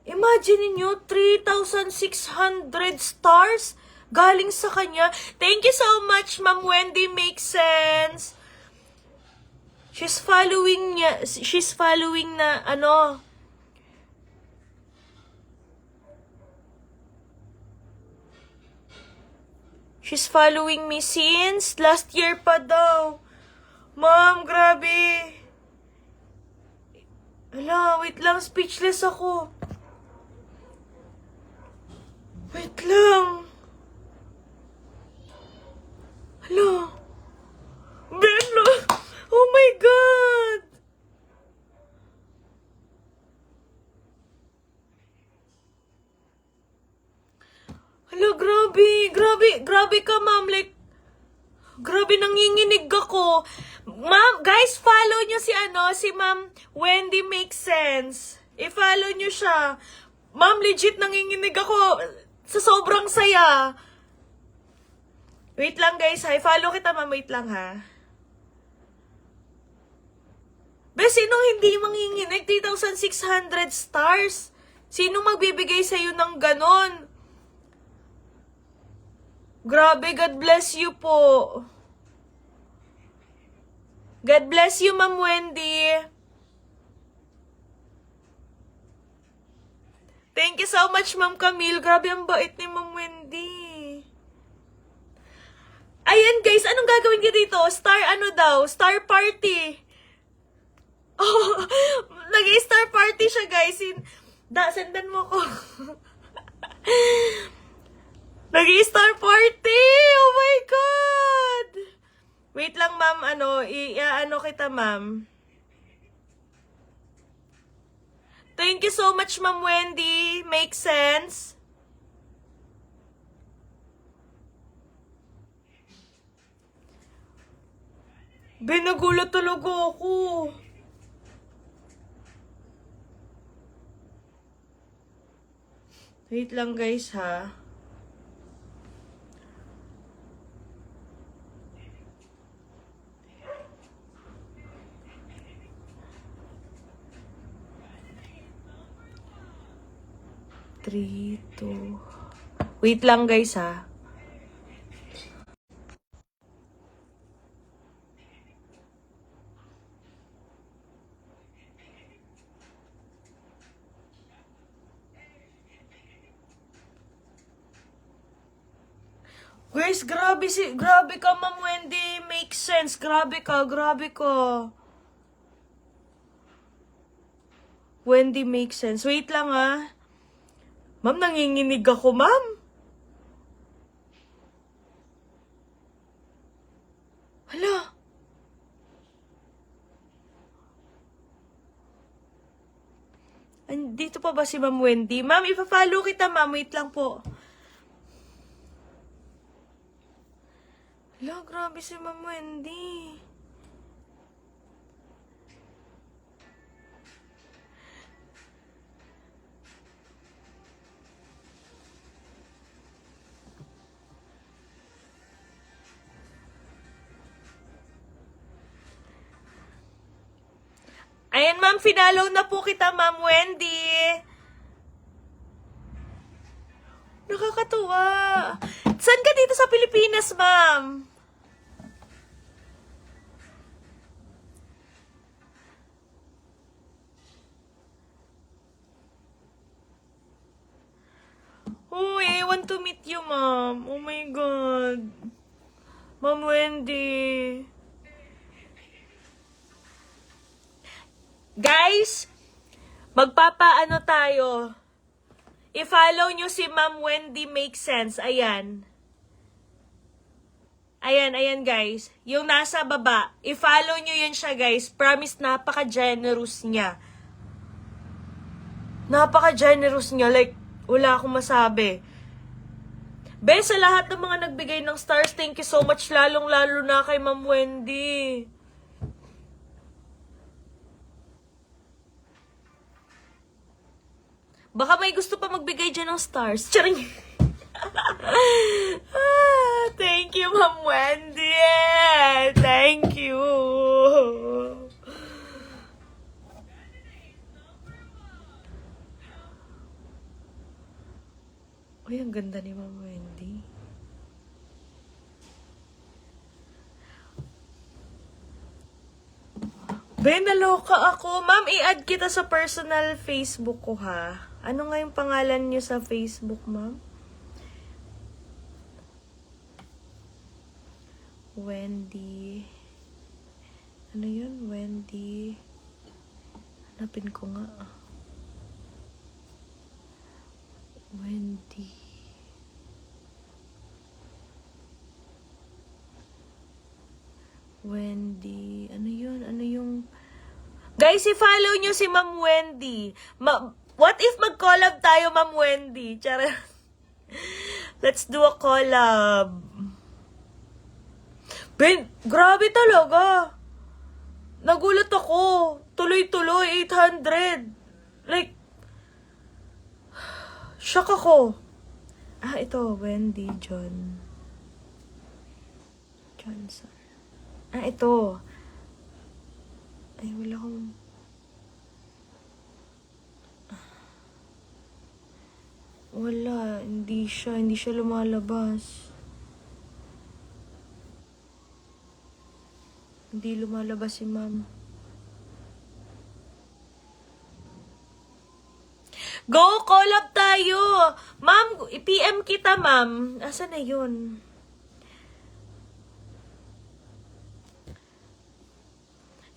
Imagine niyo 3,600 stars galing sa kanya. Thank you so much, Ma'am Wendy Makes Sense. She's following na ano. She's following me since last year pa daw. Ma'am, grabe. Hala, wait lang, speechless ako. Wait lang. Hala. Bella. Oh my God. Hala, grabe ka, ma'am. Like, grabe, nanginginig ako. Ma'am, guys, follow nyo si Ma'am Wendy Makes Sense. I-follow nyo siya. Ma'am, legit nanginginig ako sa sobrang saya. Wait lang, guys, ha. I-follow kita, ma'am. Wait lang, ha. Sinong hindi manginginig? 3,600 stars. Sino magbibigay sa'yo ng ganon? Grabe, God bless you po. God bless you, Ma'am Wendy. Thank you so much, Ma'am Camille. Grabe, ang bait ni Ma'am Wendy. Ayan, guys. Anong gagawin niyo dito? Star party. Oh, nag-star party siya, guys. Sendan mo ko. Nag-star party! Oh my God! Wait lang, ma'am. Ano kita, ma'am. Thank you so much, Ma'am Wendy. Makes sense. Nagulat talaga ako. Wait lang, guys, ha. Three, two. Wait lang, guys, ha. Guys, grabe ka, Ma'am Wendy. Makes sense. Grabe ka. Wendy Makes Sense. Wait lang, ha. Ma'am, nanginginig ako, ma'am. Hala. Dito pa ba si Ma'am Wendy? Ma'am, ipa-follow kita, ma'am. Wait lang po. Hala, grabe si Ma'am Wendy. Ayan, ma'am, finalo na po kita, Ma'am Wendy. Nakakatuwa. Saan ka dito sa Pilipinas, ma'am? Oh, I want to meet you, ma'am. Oh my God. Ma'am Wendy. Guys, magpapaano tayo? I-follow nyo si Ma'am Wendy Make Sense. Ayan. Ayan, guys. Yung nasa baba. I-follow nyo yun siya, guys. Promise, napaka-generous niya. Napaka-generous niya. Like, wala akong masabi. Bes, sa lahat ng mga nagbigay ng stars, thank you so much. Lalong-lalo na kay Ma'am Wendy. Baka may gusto pa magbigay dyan ng stars. Charing. Thank you, Ma'am Wendy. Thank you. Uy, ang ganda ni Ma'am Wendy. Ben, naloka ako. Ma'am, i-add kita sa personal Facebook ko, ha? Ano nga yung pangalan niyo sa Facebook, ma'am? Wendy. Ano yun? Wendy. Hanapin ko nga. Wendy. Wendy. Ano yun? Ano yung... Guys, i-follow nyo si Ma'am Wendy. What if mag-collab tayo, Ma'am Wendy? Charot. Let's do a collab. Ben, grabe talaga. Nagulat ako. Tuloy-tuloy, 800. Like, shock ako. Ito, Wendy Johnson. Ito. Ay, wala akong... Wala, hindi siya lumalabas. Hindi lumalabas si ma'am. Go, collab tayo! Ma'am, i-PM kita, ma'am. Asan na yun?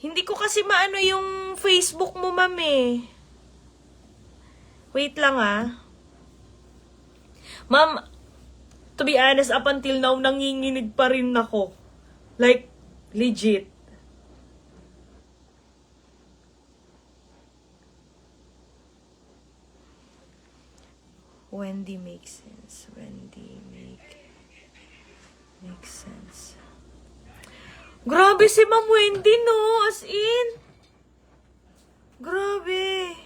Hindi ko kasi maano yung Facebook mo, ma'am eh. Wait lang ah. Ma'am, to be honest, up until now, nanginginig pa rin ako. Like, legit. Wendy makes sense. Wendy makes sense. Grabe si Ma'am Wendy, no? As in. Grabe.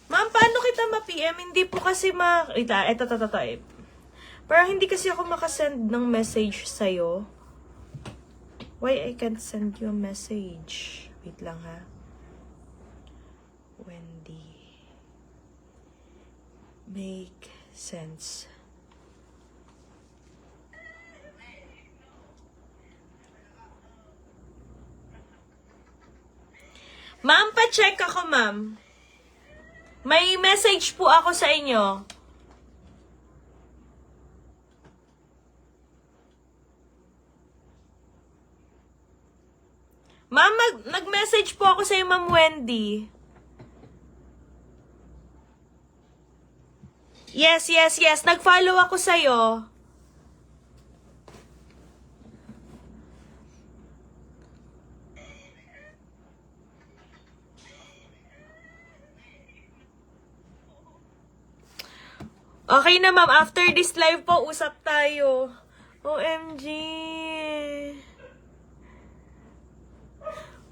Ma'am, paano kita ma-PM? Hindi po kasi Ito. Parang hindi kasi ako makasend ng message sa'yo. Why I can't send you a message? Wait lang, ha? Wendy. Make sense. Ma'am, pa-check ako, ma'am. May message po ako sa inyo. Ma'am, nag-message po ako sa iyo, Ma'am Wendy. Yes. Nag-follow ako sa iyo. Okay na, ma'am. After this live po, usap tayo. OMG.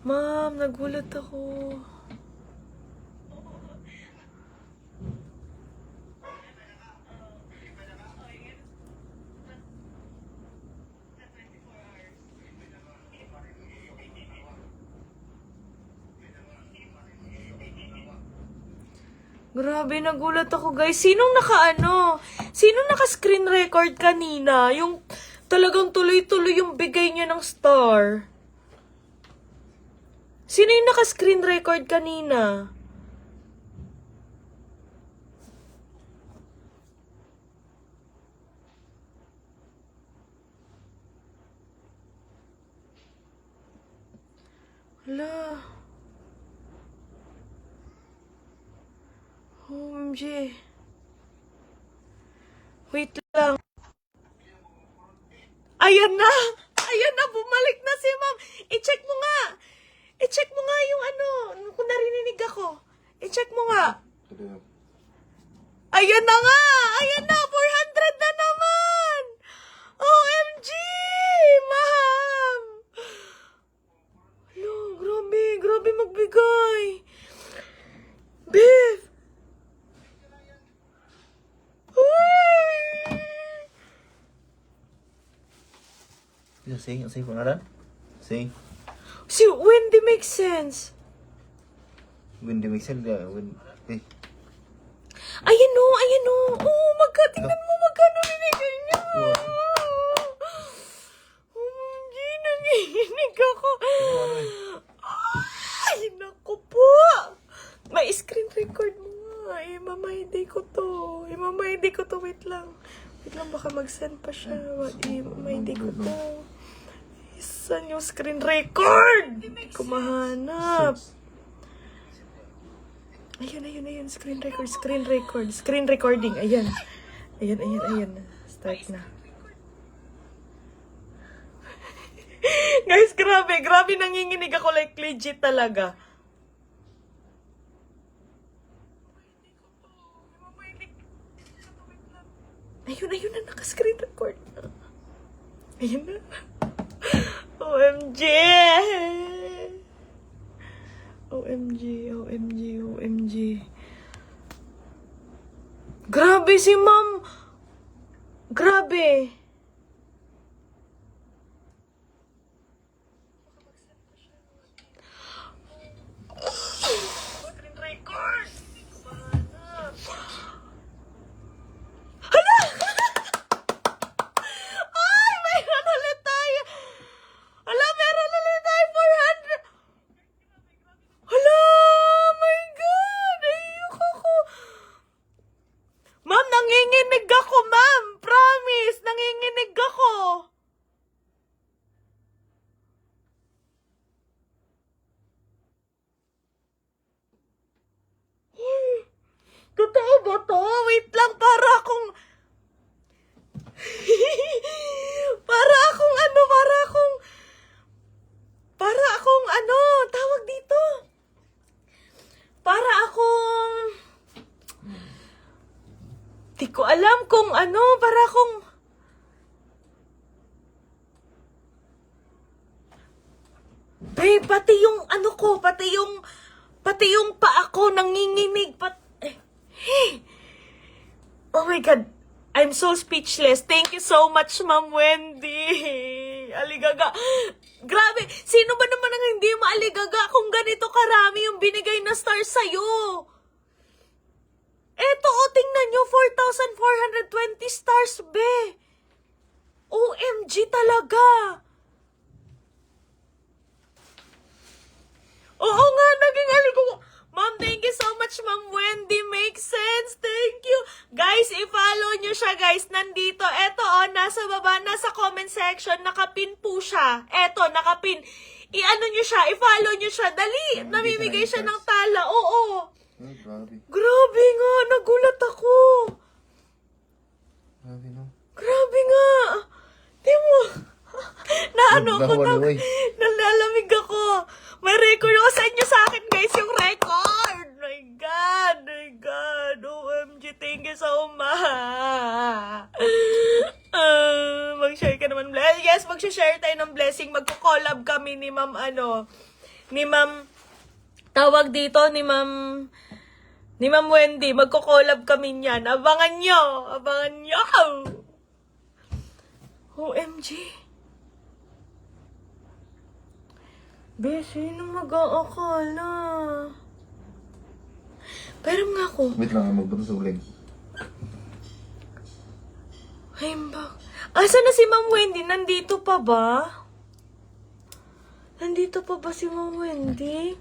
Ma'am, nagulat ako. Grabe, nagulat ako, guys. Sinong naka-screen record kanina? Yung talagang tuloy-tuloy yung bigay niya ng star. Sino yung naka-screen record kanina? Hala. OMG. Wait lang. Ayan na! Ayan na! Bumalik na si ma'am! I-check mo nga! I-check mo nga yung ano, kung narinig ako. I-check mo nga. Ayan na nga! Ayan na! 400 na naman! OMG! Ma'am! Hello, grabe. Grabe magbigay. Beef! Say pangalan? Say. Si Wendy makes sense. Wendy Mixel. Eh. Ayan o, ayan o. Oh, tingnan mo, magkano ninigay niya. Hindi, nangihinig ako. Ay, naku po. May screen record mo nga. Mamahiday ko to. Wait lang. Wait lang, baka mag-send pa siya. Mamahiday ko to. Saan yung screen record? Hindi ko mahanap. Ayun. Screen recording. Ayan. Start na. Guys, grabe. Nanginginig ako like legit talaga. Ayun na. Naka-screen record. Ayun na. OMG! Grabe si ma'am! Grabe! Screen record! Hala! Ay! Mayroon ulit tayo! Hala! Meron ulit tayo! 400! Hala! My God! Ayoko ako! Ma'am, nanginginig ako, ma'am! Promise! Nanginginig ako! Uy, totoo ba to? Wait lang, para akong tawag dito. Di ko alam kung babe, pati yung paa ko nanginginig, oh my God, I'm so speechless. Thank you so much, Ma'am Wendy. Aligaga. Grabe, sino ba naman ang hindi maaligaga kung ganito karami yung binigay na stars sa'yo? Eto, tingnan nyo, 4,420 stars, be. OMG talaga. Oo nga, naging aligaga. Ma'am, thank you so much, Ma'am Wendy. Makes sense. Thank you. Guys, i-follow nyo siya, guys. Nandito. Eto, nasa baba, nasa comment section. Nakapin po siya. Eto, nakapin. I-ano nyo siya, i-follow nyo siya. Dali, namimigay siya ng tala. Oo. Ay, grabe. Grabe nga, nagulat ako. Grabe, no? Grabe nga. Di mo. Nalalamig ako. May record ako. Send nyo sa akin, guys, yung record. My God. OMG, thank you so much. Mag-share ka naman. Yes, mag-share tayo ng blessing. Magko-collab kami ni Ma'am, tawag dito, ni Ma'am Wendy. Magko-collab kami niyan. Abangan nyo. OMG. Be, sino mag-aakala? Pairam nga ako. Wait lang, magbuto sa uling. Ay, asa na si Ma'am Wendy? Nandito pa ba? Nandito pa ba si Ma'am Wendy?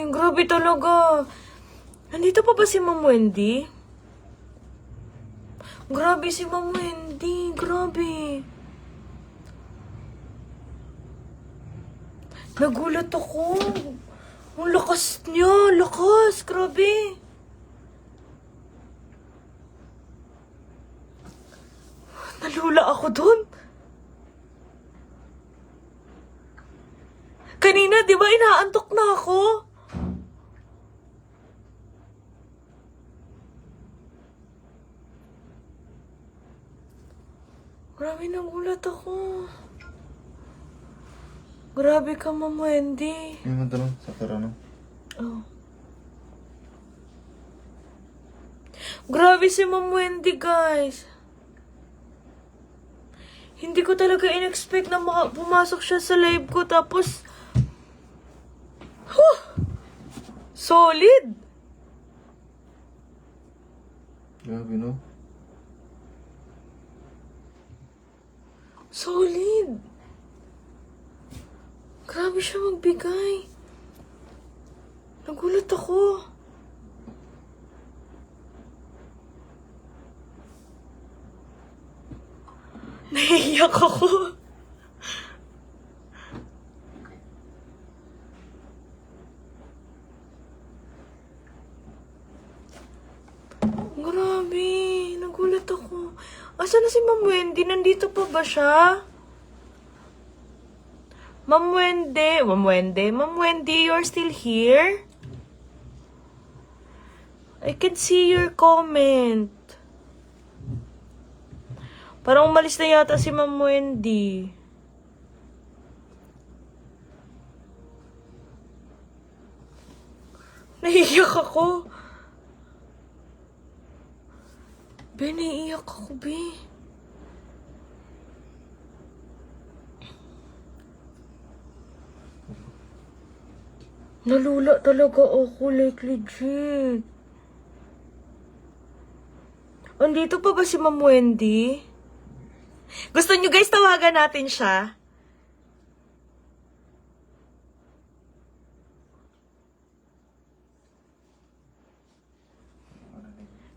Grabe talaga. Nandito pa ba si Ma'am Wendy? Grabe si Ma'am Wendy, grabe. Nagulat ako. Ang lakas niya, lakas, grabe. Nalula ako dun. Kanina, di ba, inaantok na ako? Grabe, nagulat ako. Grabe ka, Ma'am Wendy. Yung mga tanong sa karano. Oh. Grabe si Ma'am Wendy, guys. Hindi ko talaga in-expect na pumasok siya sa live ko, tapos... Solid! Grabe, no? Solid! Grabe siya magbigay. Nagulat ako. Naiiyak ako. Grabe, nagulat ako. Asa na si Ma'am Wendy? Nandito pa ba siya? Ma'am Wendy, you're still here? I can see your comment. Parang umalis na yata si Ma'am Wendy. Naiiyak ako. Be, naiiyak ako, be. Nalula talaga ako, like legit. Andito pa ba si Ma'am Wendy? Gusto nyo guys, tawagan natin siya?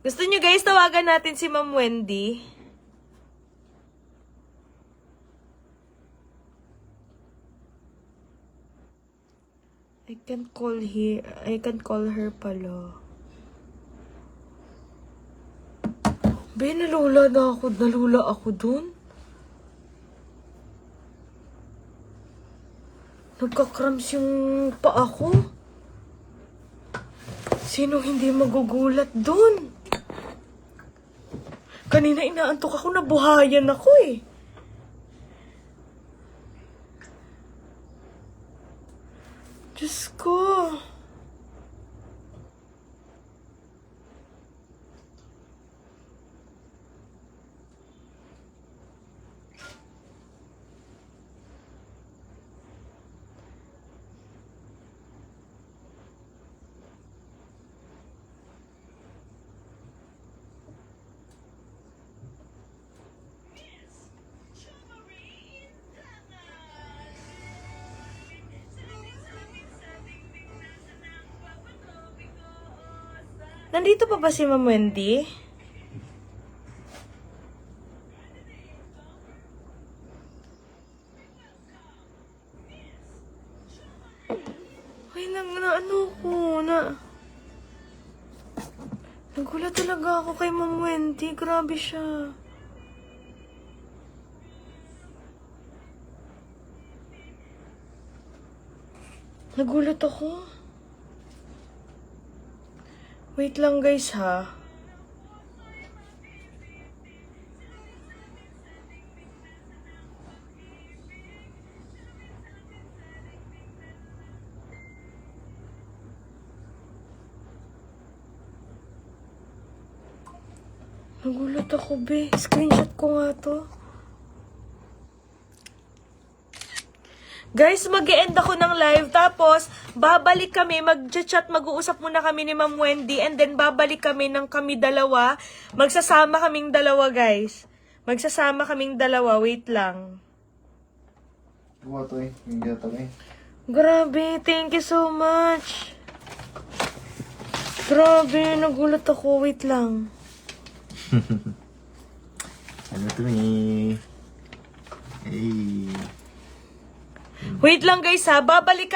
Gusto nyo guys, tawagan natin si Ma'am Wendy? I can call her pala. Be, nalula ako dun. Nagka-cramps yung paa ko. Sino hindi magugulat dun? Kanina inaantok ako, nabuhayan ako eh. Diyos ko. Nandito pa ba si Ma'am Wendy? Ay, nagulat talaga ako kay Ma'am Wendy. Grabe siya. Nagulat ako. Wait lang guys ha. Nagulat ako be. Screenshot ko nga to. Guys, mag-e-end ako ng live. Tapos, babalik kami. Mag-chat, mag-uusap muna kami ni Ma'am Wendy. And then, babalik kami ng kami dalawa. Magsasama kaming dalawa, guys. Magsasama kaming dalawa. Wait lang. Buha to eh. Hindi ito eh. Grabe, thank you so much. Grabe, nagulat ako. Wait lang. Ano to eh? Hey. Wait lang guys ha, babalik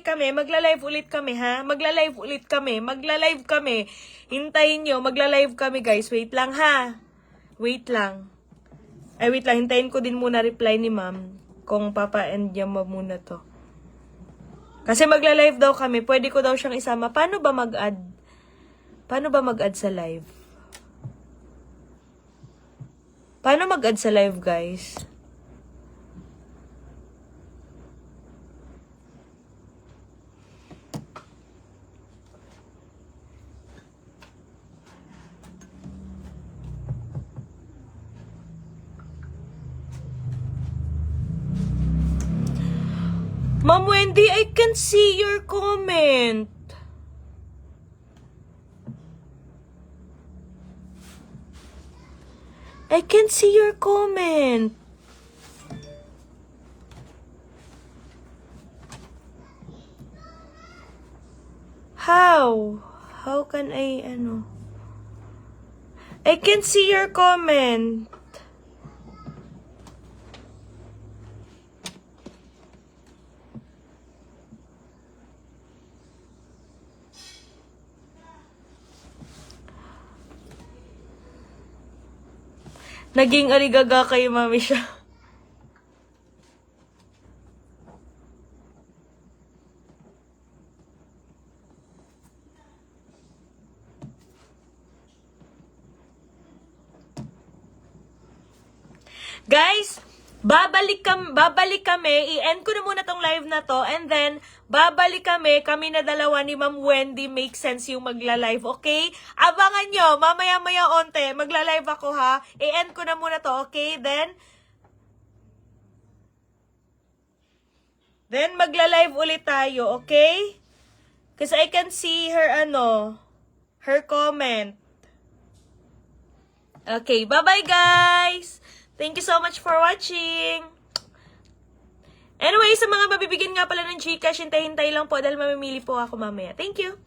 kami, magla-live ulit kami ha, magla-live kami, hintayin nyo, magla-live kami guys, wait lang ha, wait lang, hintayin ko din muna reply ni ma'am, kung papa-end niya muna to. Kasi magla-live daw kami, pwede ko daw siyang isama, paano ba mag-add sa live? Paano mag-add sa live guys? Ma'am Wendy, I can see your comment. I can see your comment. How? How can I, I can see your comment. Naging aligaga kay mami siya. Guys, babalik kami. I-end ko na muna tong live na to. And then, babalik kami na dalawa ni Ma'am Wendy. Make sense yung magla-live, okay? Abangan nyo, mamaya-maya onte. Magla-live ako ha. I-end ko na muna to, okay? Then magla-live ulit tayo, okay? Kasi I can see her, her comment. Okay, bye-bye guys! Thank you so much for watching! Anyway, sa mga mabibigyan nga pala ng Gcash, hintay-hintay lang po dahil mamimili po ako mamaya. Thank you!